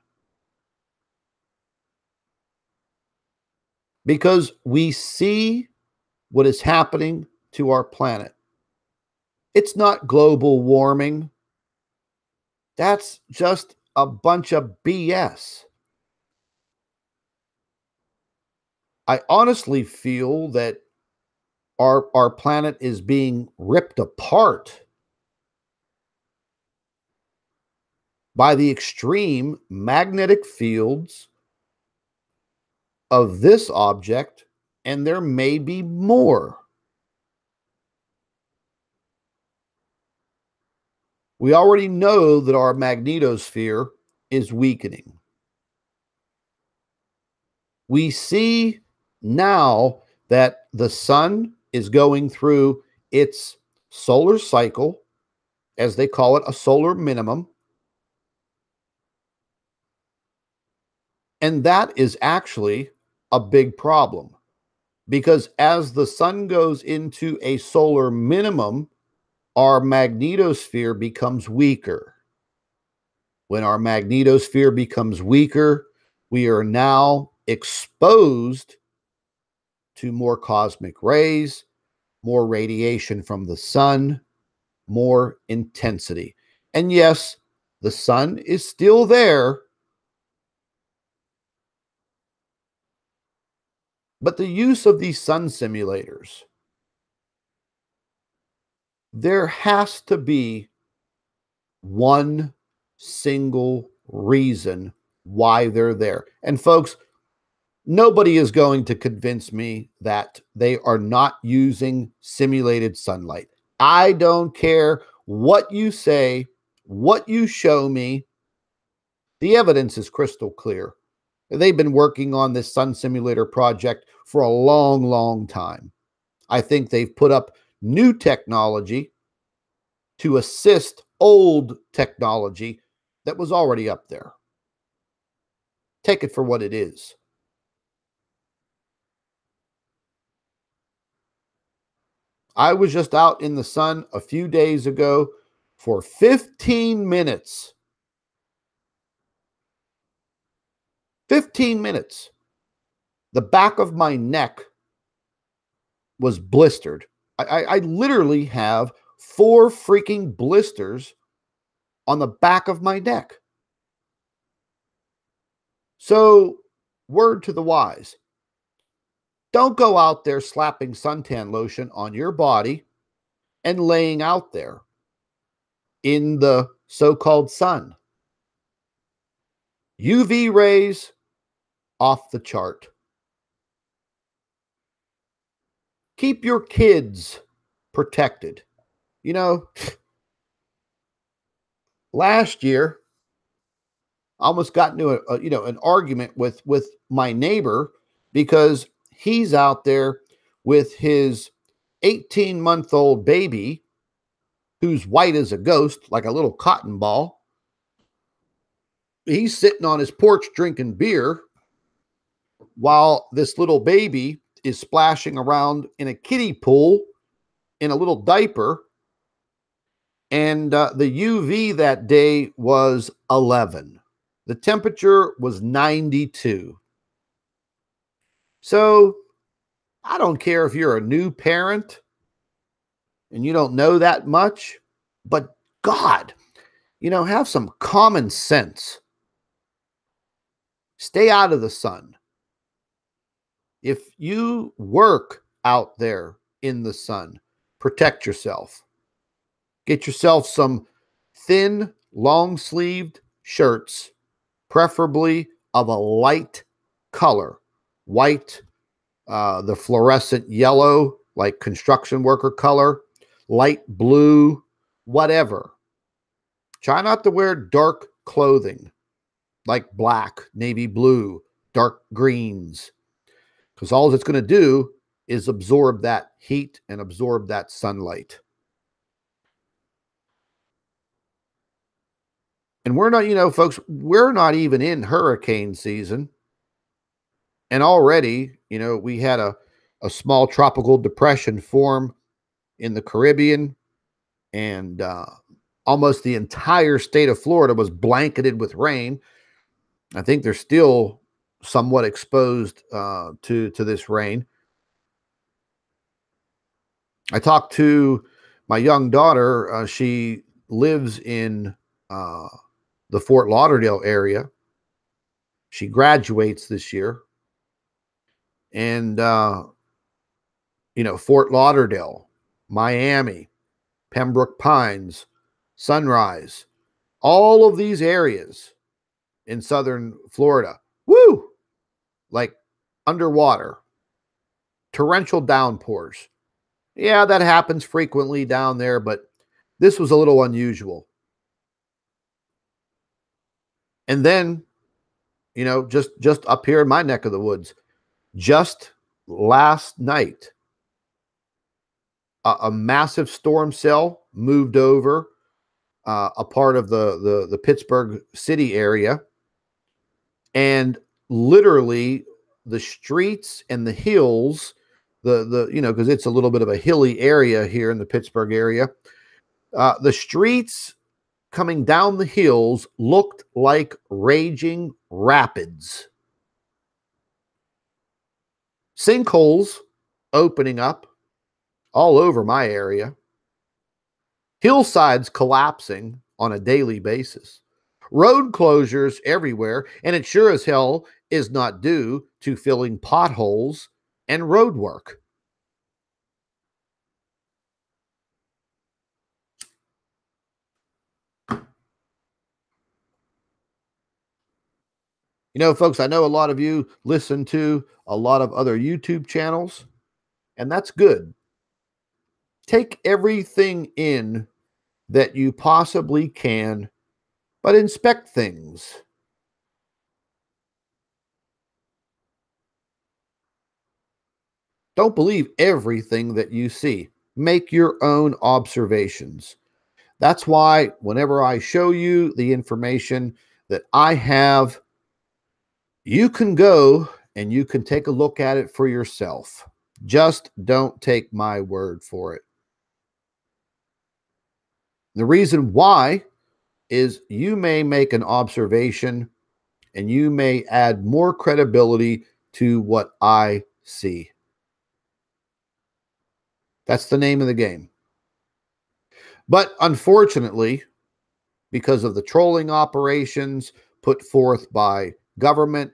Because we see what is happening to our planet. It's not global warming. That's just a bunch of BS. I honestly feel that our planet is being ripped apart by the extreme magnetic fields of this object, and there may be more. We already know that our magnetosphere is weakening. We see now that the sun is going through its solar cycle, as they call it, a solar minimum. And that is actually a big problem, because as the sun goes into a solar minimum, our magnetosphere becomes weaker. When our magnetosphere becomes weaker, we are now exposed to more cosmic rays, more radiation from the sun, more intensity. And yes, the sun is still there, But the use of these sun simulators, there has to be one single reason why they're there. And folks, nobody is going to convince me that they are not using simulated sunlight. I don't care what you say, what you show me. The evidence is crystal clear. They've been working on this sun simulator project for a long, long time. I think they've put up new technology to assist old technology that was already up there. Take it for what it is. I was just out in the sun a few days ago for 15 minutes. 15 minutes. The back of my neck was blistered. I literally have 4 freaking blisters on the back of my neck. So, word to the wise. Don't go out there slapping suntan lotion on your body and laying out there in the so-called sun. UV rays off the chart. Keep your kids protected. You know, last year I almost got into an argument with my neighbor because he's out there with his 18-month-old baby who's white as a ghost, like a little cotton ball. He's sitting on his porch drinking beer while this little baby is splashing around in a kiddie pool in a little diaper. And the UV that day was 11. The temperature was 92. So I don't care if you're a new parent and you don't know that much, but God, have some common sense. Stay out of the sun. If you work out there in the sun, protect yourself. Get yourself some thin, long-sleeved shirts, preferably of a light color. White, the fluorescent yellow, like construction worker color, light blue, whatever. Try not to wear dark clothing like black, navy blue, dark greens, because all it's going to do is absorb that heat and absorb that sunlight. And we're not, folks, we're not even in hurricane season. And already, we had a small tropical depression form in the Caribbean, and almost the entire state of Florida was blanketed with rain. I think they're still somewhat exposed to this rain. I talked to my young daughter. She lives in the Fort Lauderdale area. She graduates this year. And, Fort Lauderdale, Miami, Pembroke Pines, Sunrise, all of these areas in southern Florida, like underwater, torrential downpours. Yeah, that happens frequently down there, but this was a little unusual. And then, just up here in my neck of the woods, just last night, a massive storm cell moved over a part of the Pittsburgh city area, and literally the streets and the hills, because it's a little bit of a hilly area here in the Pittsburgh area, the streets coming down the hills looked like raging rapids. Sinkholes opening up all over my area. Hillsides collapsing on a daily basis. Road closures everywhere, and it sure as hell is not due to filling potholes and road work. You know, folks, I know a lot of you listen to a lot of other YouTube channels, and that's good. Take everything in that you possibly can, but inspect things. Don't believe everything that you see. Make your own observations. That's why whenever I show you the information that I have, you can go and you can take a look at it for yourself. Just don't take my word for it. The reason why is you may make an observation and you may add more credibility to what I see. That's the name of the game. But unfortunately, because of the trolling operations put forth by government,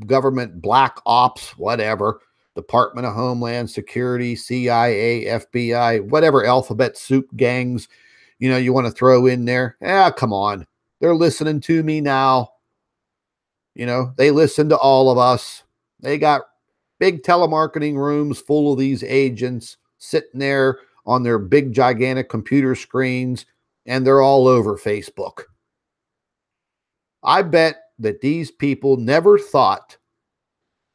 government black ops, whatever, Department of Homeland Security, CIA, FBI, whatever alphabet soup gangs, you want to throw in there. Come on. They're listening to me now. They listen to all of us. They got big telemarketing rooms full of these agents sitting there on their big, gigantic computer screens, and they're all over Facebook. I bet that these people never thought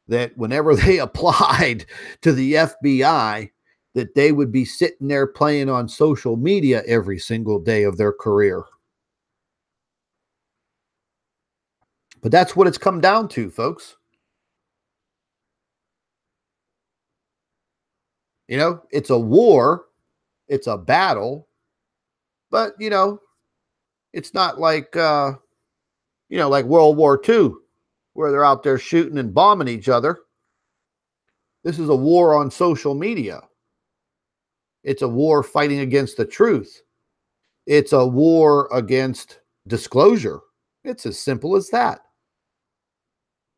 that whenever they applied to the FBI, that they would be sitting there playing on social media every single day of their career. But that's what it's come down to, folks. It's a war, it's a battle, but it's not like like World War II, where they're out there shooting and bombing each other. This is a war on social media. It's a war fighting against the truth. It's a war against disclosure. It's as simple as that.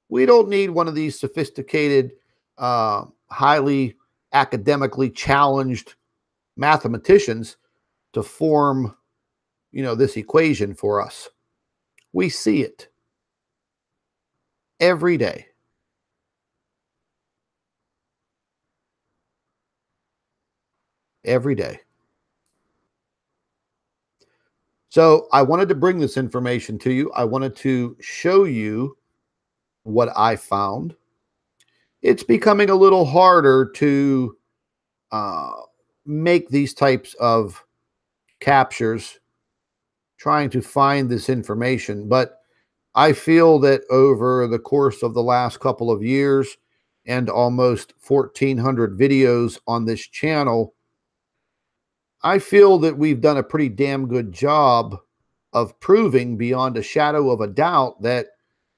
We don't need one of these sophisticated, highly academically challenged mathematicians to form, this equation for us. We see it every day. Every day. So I wanted to bring this information to you. I wanted to show you what I found. It's becoming a little harder to uh, make these types of captures, trying to find this information. But I feel that over the course of the last couple of years and almost 1,400 videos on this channel, I feel that we've done a pretty damn good job of proving beyond a shadow of a doubt that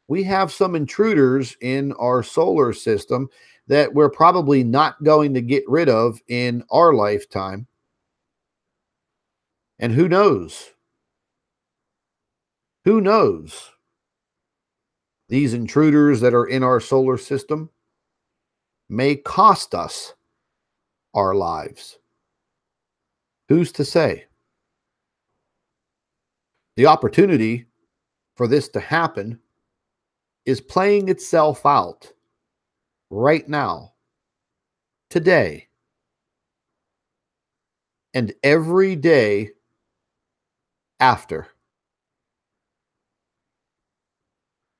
we have some intruders in our solar system that we're probably not going to get rid of in our lifetime. And who knows? Who knows? These intruders that are in our solar system may cost us our lives. Who's to say? The opportunity for this to happen is playing itself out right now, today, and every day after.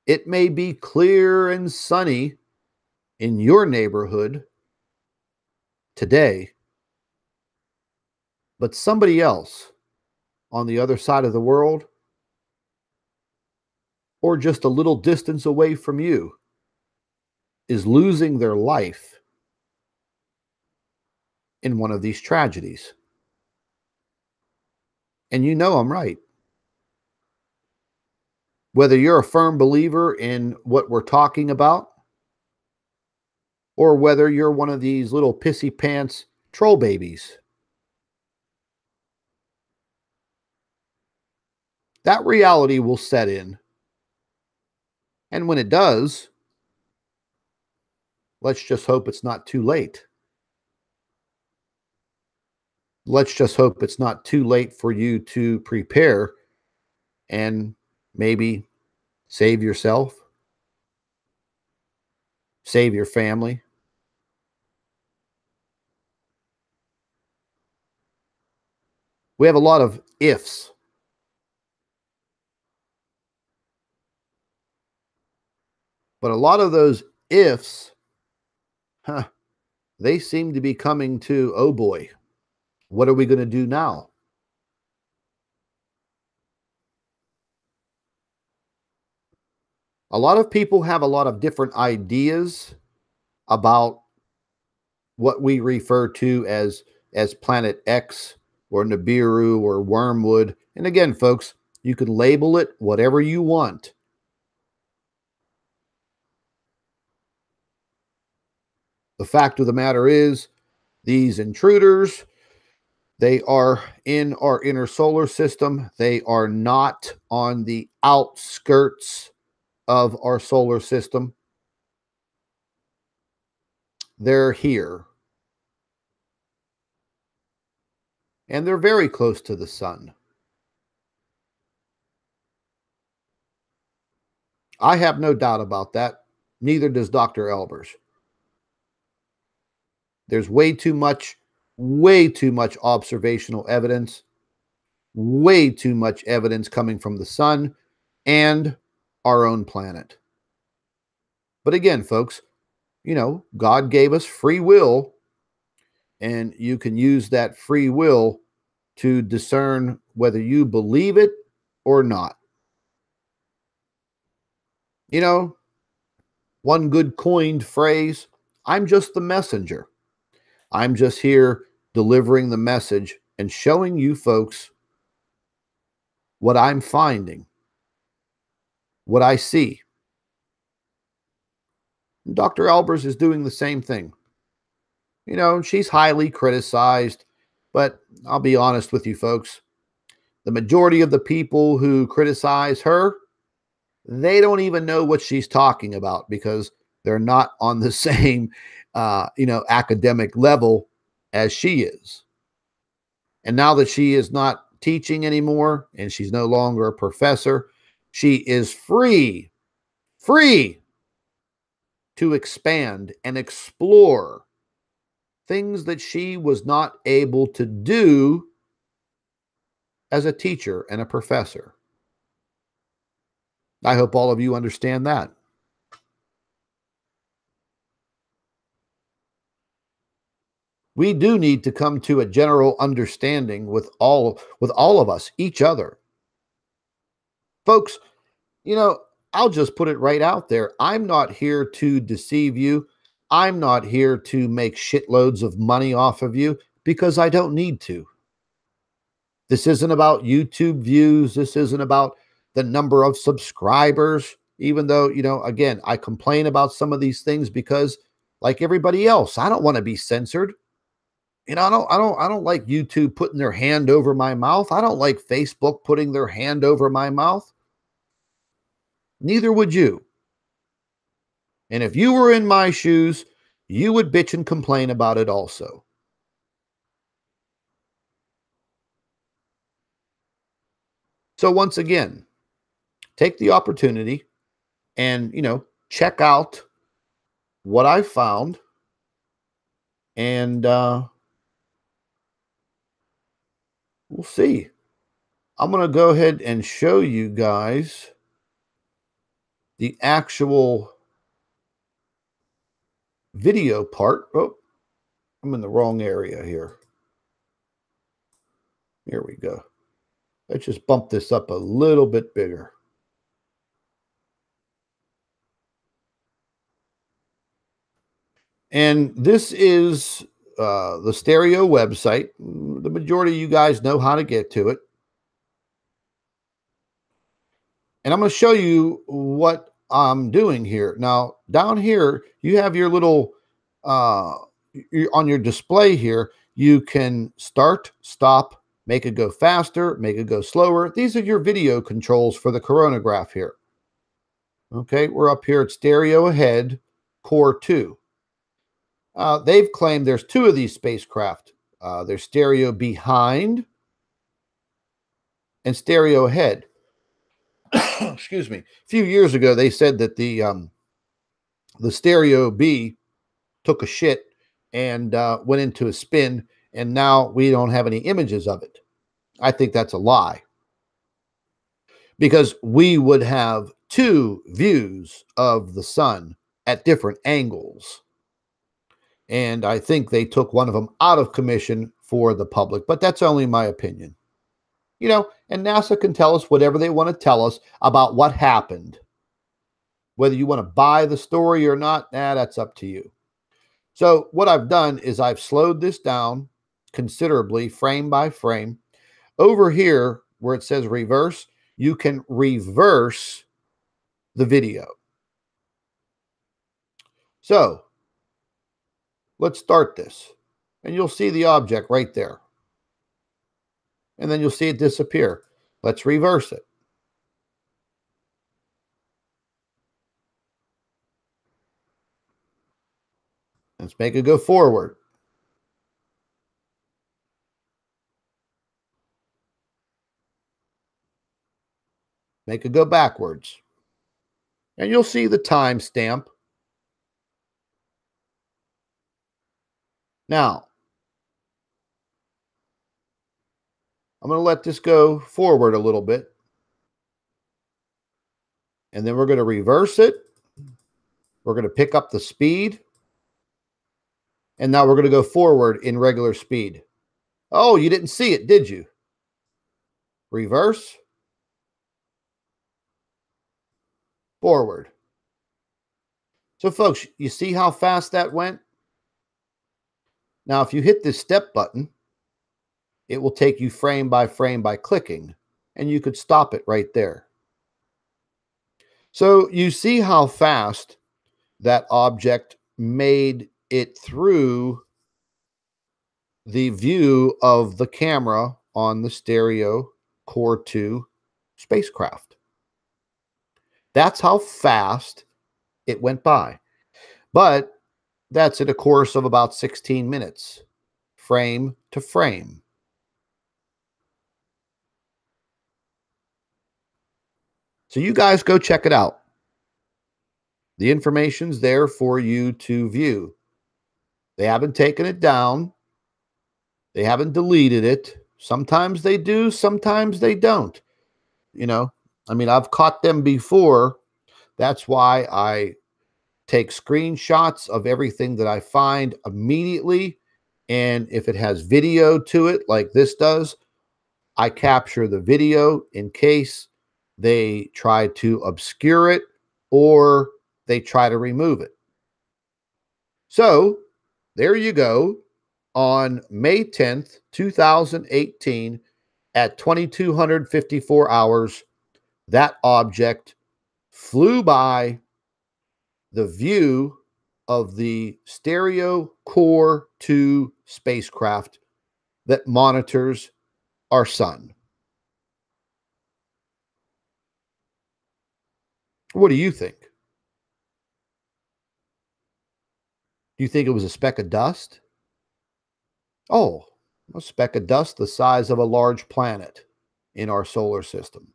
It may be clear and sunny in your neighborhood today, but somebody else on the other side of the world, or just a little distance away from you, is losing their life in one of these tragedies. And I'm right. Whether you're a firm believer in what we're talking about, or whether you're one of these little pissy pants troll babies, that reality will set in. And when it does, Let's just hope it's not too late. Let's just hope it's not too late for you to prepare and maybe save yourself, save your family. We have a lot of ifs. But a lot of those ifs, they seem to be coming to, oh boy, what are we going to do now? A lot of people have a lot of different ideas about what we refer to as Planet X or Nibiru or Wormwood. And again, folks, you can label it whatever you want. The fact of the matter is, these intruders, they are in our inner solar system. They are not on the outskirts of our solar system. They're here. And they're very close to the sun. I have no doubt about that. Neither does Dr. Albers. There's way too much observational evidence, way too much evidence coming from the sun and our own planet. But again, folks, God gave us free will, and you can use that free will to discern whether you believe it or not. One good coined phrase, I'm just the messenger. I'm just here delivering the message and showing you folks what I'm finding, what I see. Dr. Albers is doing the same thing. She's highly criticized, but I'll be honest with you folks. The majority of the people who criticize her, they don't even know what she's talking about because they're not on the same, academic level as she is. And now that she is not teaching anymore and she's no longer a professor, she is free to expand and explore things that she was not able to do as a teacher and a professor. I hope all of you understand that. We do need to come to a general understanding with all of us, each other. Folks, I'll just put it right out there. I'm not here to deceive you. I'm not here to make shitloads of money off of you because I don't need to. This isn't about YouTube views. This isn't about the number of subscribers, even though, again, I complain about some of these things because like everybody else, I don't want to be censored. I don't like YouTube putting their hand over my mouth. I don't like Facebook putting their hand over my mouth. Neither would you. And if you were in my shoes, you would bitch and complain about it also. So once again, take the opportunity and, check out what I found. And we'll see. I'm going to go ahead and show you guys the actual video part. Oh, I'm in the wrong area here. Here we go. Let's just bump this up a little bit bigger. And this is the stereo website. The majority of you guys know how to get to it. And I'm going to show you what I'm doing here. Now, down here, you have your little, on your display here, you can start, stop, make it go faster, make it go slower. These are your video controls for the coronagraph here. Okay, we're up here at stereo ahead, Cor2. They've claimed there's two of these spacecraft. There's stereo behind and stereo ahead. Excuse me. A few years ago, they said that the stereo B took a shit and went into a spin, and now we don't have any images of it. I think that's a lie, because we would have two views of the sun at different angles. And I think they took one of them out of commission for the public, but that's only my opinion. You know, and NASA can tell us whatever they want to tell us about what happened. Whether you want to buy the story or not, that's up to you. So what I've done is I've slowed this down considerably, frame by frame. Over here, where it says reverse, you can reverse the video. So let's start this. And you'll see the object right there. And then you'll see it disappear. Let's reverse it. Let's make it go forward. Make it go backwards. And you'll see the time stamp. Now, I'm going to let this go forward a little bit. And then we're going to reverse it. We're going to pick up the speed. And now we're going to go forward in regular speed. Oh, you didn't see it, did you? Reverse. Forward. So, folks, you see how fast that went? Now, if you hit this step button, it will take you frame by clicking, and you could stop it right there. So you see how fast that object made it through the view of the camera on the stereo Cor2 spacecraft. That's how fast it went by. But that's in a course of about 16 minutes, frame to frame. So you guys go check it out. The information's there for you to view. They haven't taken it down. They haven't deleted it. Sometimes they do, sometimes they don't. You know, I mean, I've caught them before. That's why I take screenshots of everything that I find immediately. And if it has video to it, like this does, I capture the video in case they try to obscure it or they try to remove it. So there you go. On May 10th, 2018, at 2254 hours, that object flew by the view of the stereo Cor2 spacecraft that monitors our sun. What do you think? Do you think it was a speck of dust? Oh, a speck of dust the size of a large planet in our solar system.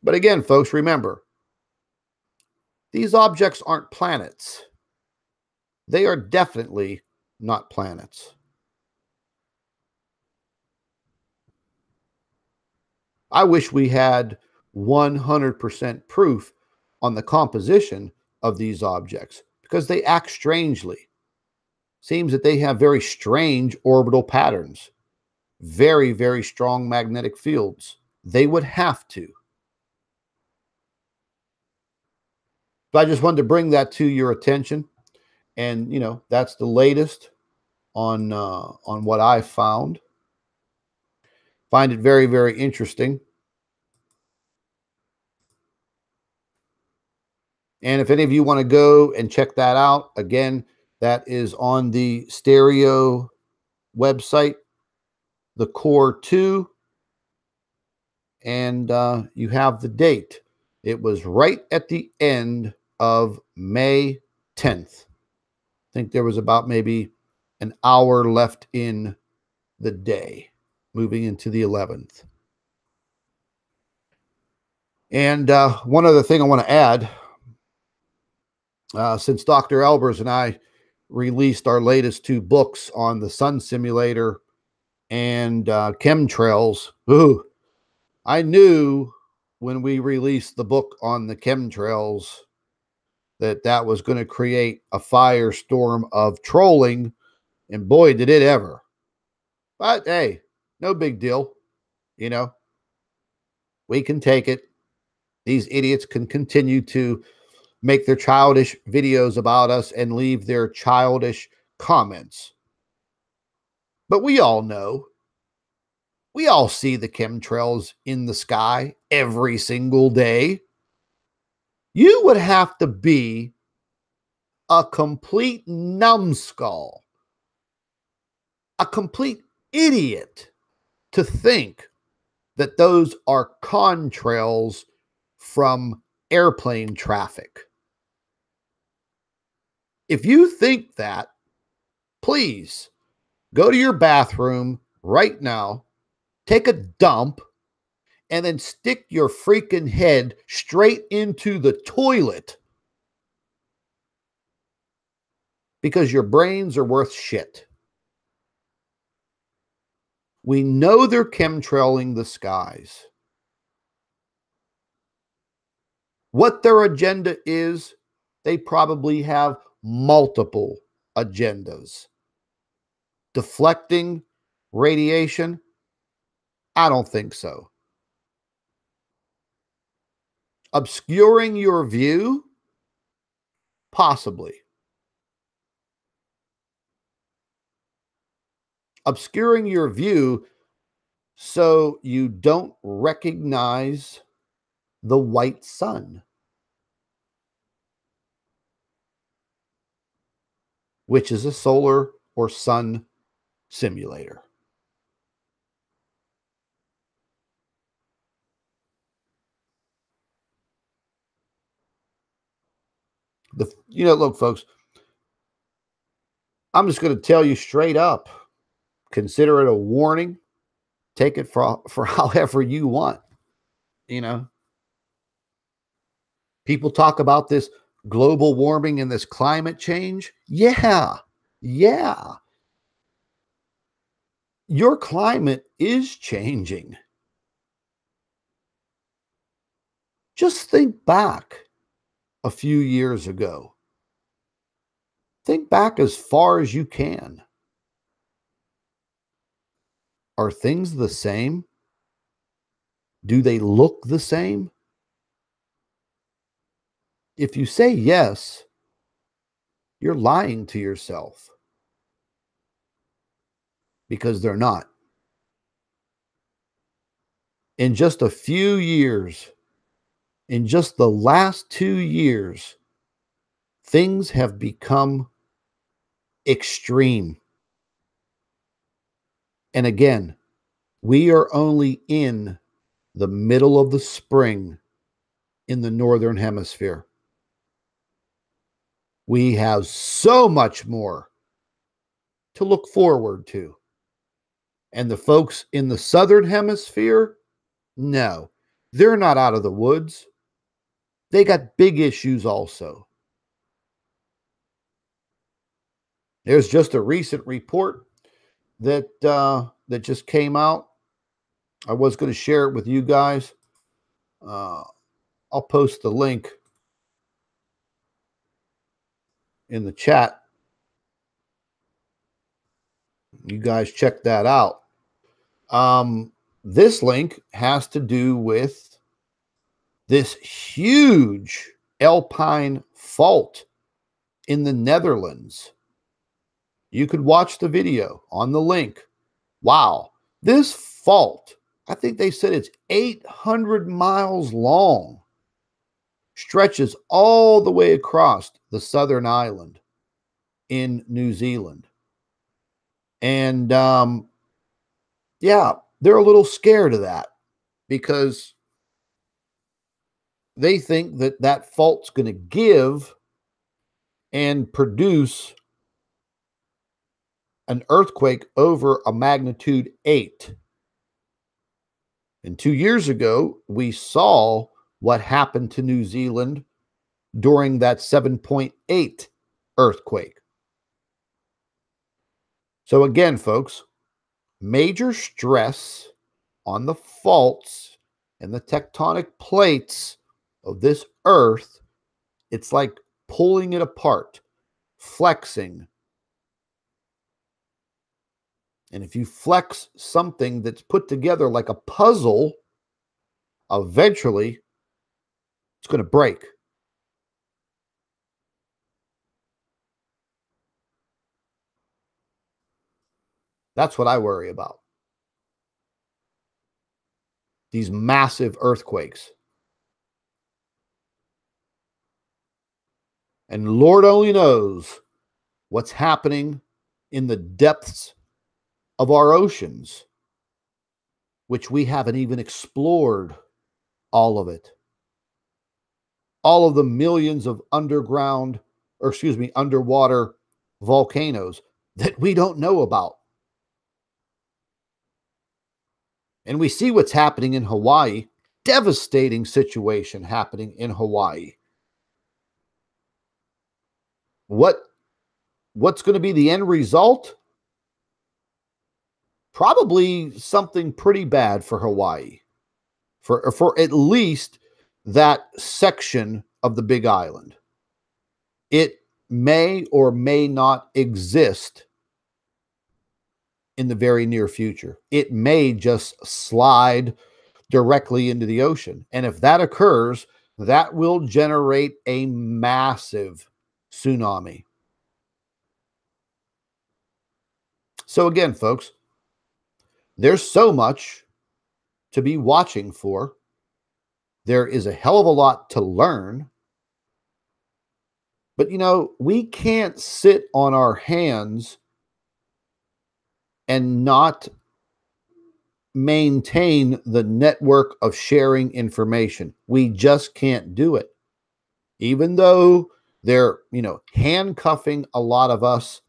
But again, folks, remember, these objects aren't planets. They are definitely not planets. I wish we had 100% proof on the composition of these objects because they act strangely. Seems that they have very strange orbital patterns, very, very strong magnetic fields. They would have to. But I just wanted to bring that to your attention. And, you know, that's the latest on what I found. Find it very, very interesting. And if any of you want to go and check that out, again, that is on the stereo website, the Cor2, and you have the date. It was right at the end of May 10th. think there was about maybe an hour left in the day, moving into the 11th. And one other thing I want to add, since Dr. Albers and I released our latest 2 books on the sun simulator and chemtrails, I knew when we released the book on the chemtrails that was going to create a firestorm of trolling, and boy, did it ever. But hey, no big deal. You know, we can take it. These idiots can continue to make their childish videos about us and leave their childish comments. But we all know, we all see the chemtrails in the sky every single day. You would have to be a complete numbskull, a complete idiot to think that those are contrails from airplane traffic. If you think that, please go to your bathroom right now, take a dump, and then stick your freaking head straight into the toilet, because your brains are worth shit. We know they're chemtrailing the skies. What their agenda is, they probably have multiple agendas. Deflecting radiation? I don't think so. Obscuring your view? Possibly. Obscuring your view so you don't recognize the white sun, which is a solar or sun simulator. Look, folks, I'm just going to tell you straight up, consider it a warning. Take it for however you want. People talk about this global warming and this climate change. Yeah. Your climate is changing. Just think back a few years ago. Think back as far as you can. Are things the same? Do they look the same? If you say yes, you're lying to yourself, because they're not. In just a few years, in just the last 2 years, things have become extreme. And again, we are only in the middle of the spring in the northern hemisphere. We have so much more to look forward to. And the folks in the southern hemisphere, no, they're not out of the woods. They got big issues also. There's just a recent report that just came out. I was going to share it with you guys. I'll post the link in the chat. You guys check that out. This link has to do with this huge alpine fault in the Netherlands. You could watch the video on the link. Wow. This fault, I think they said it's 800 miles long, stretches all the way across the southern island in New Zealand. And yeah, they're a little scared of that, because they think that fault's going to give and produce an earthquake over a magnitude 8. And 2 years ago, we saw what happened to New Zealand during that 7.8 earthquake. So again, folks, major stress on the faults and the tectonic plates of this earth. It's like pulling it apart, flexing. And if you flex something that's put together like a puzzle, eventually it's going to break. That's what I worry about. These massive earthquakes. And Lord only knows what's happening in the depths of our oceans, which we haven't even explored all of it. All of the millions of underwater volcanoes that we don't know about. And we see what's happening in Hawaii. Devastating situation happening in Hawaii. What's going to be the end result? Probably something pretty bad for Hawaii, for at least that section of the Big Island. It may or may not exist in the very near future. It may just slide directly into the ocean. And if that occurs, that will generate a massive tsunami. So again, folks, there's so much to be watching for. There is a hell of a lot to learn. But, we can't sit on our hands and not maintain the network of sharing information. We just can't do it. Even though they're, handcuffing a lot of us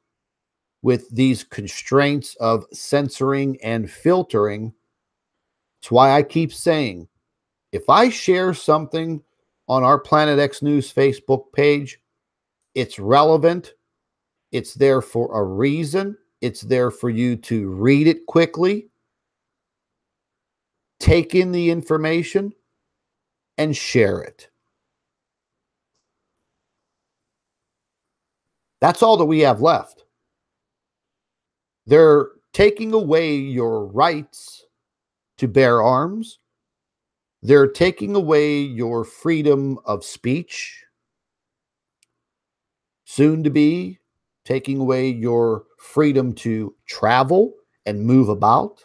with these constraints of censoring and filtering. It's why I keep saying, if I share something on our Planet X News Facebook page, it's relevant. It's there for a reason. It's there for you to read it quickly, take in the information, and share it. That's all that we have left. They're taking away your rights to bear arms. They're taking away your freedom of speech. Soon to be taking away your freedom to travel and move about.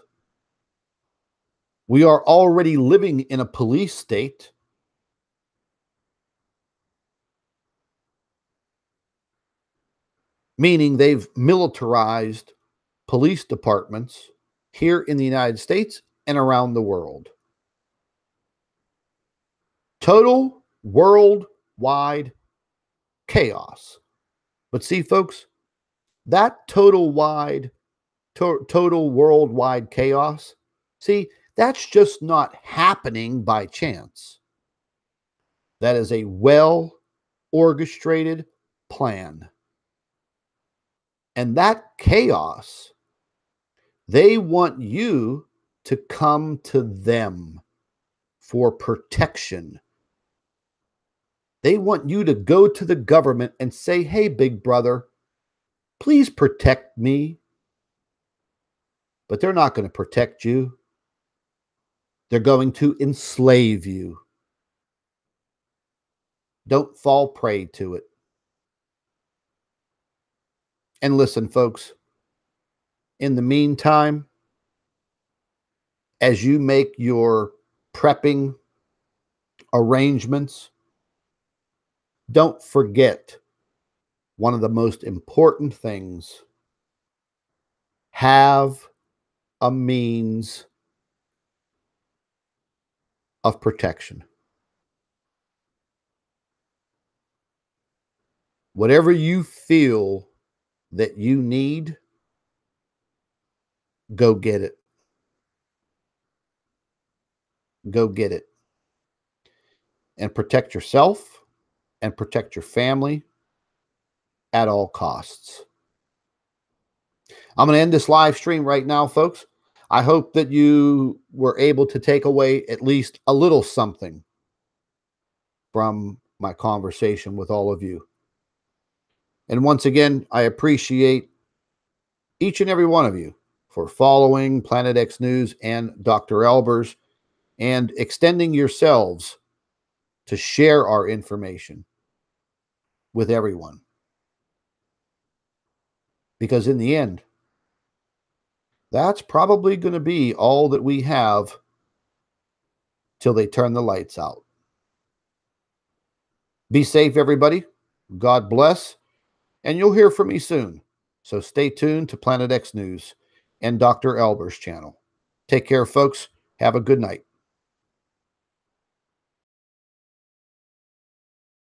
We are already living in a police state. Meaning they've militarized police departments here in the United States and around the world. Total worldwide chaos. But see, folks, that total worldwide chaos, see, that's just not happening by chance. That is a well-orchestrated plan. And that chaos, they want you to come to them for protection. They want you to go to the government and say, hey, big brother, please protect me. But they're not going to protect you. They're going to enslave you. Don't fall prey to it. And listen, folks, in the meantime, as you make your prepping arrangements, don't forget one of the most important things. Have a means of protection. Whatever you feel that you need, Go get it. Go get it. And protect yourself and protect your family at all costs. I'm going to end this live stream right now, folks. I hope that you were able to take away at least a little something from my conversation with all of you. And once again, I appreciate each and every one of you for following Planet X News and Dr. Albers and extending yourselves to share our information with everyone. Because in the end, that's probably going to be all that we have till they turn the lights out. Be safe, everybody. God bless. And you'll hear from me soon. So stay tuned to Planet X News and Dr. Albers' channel. Take care, folks. Have a good night.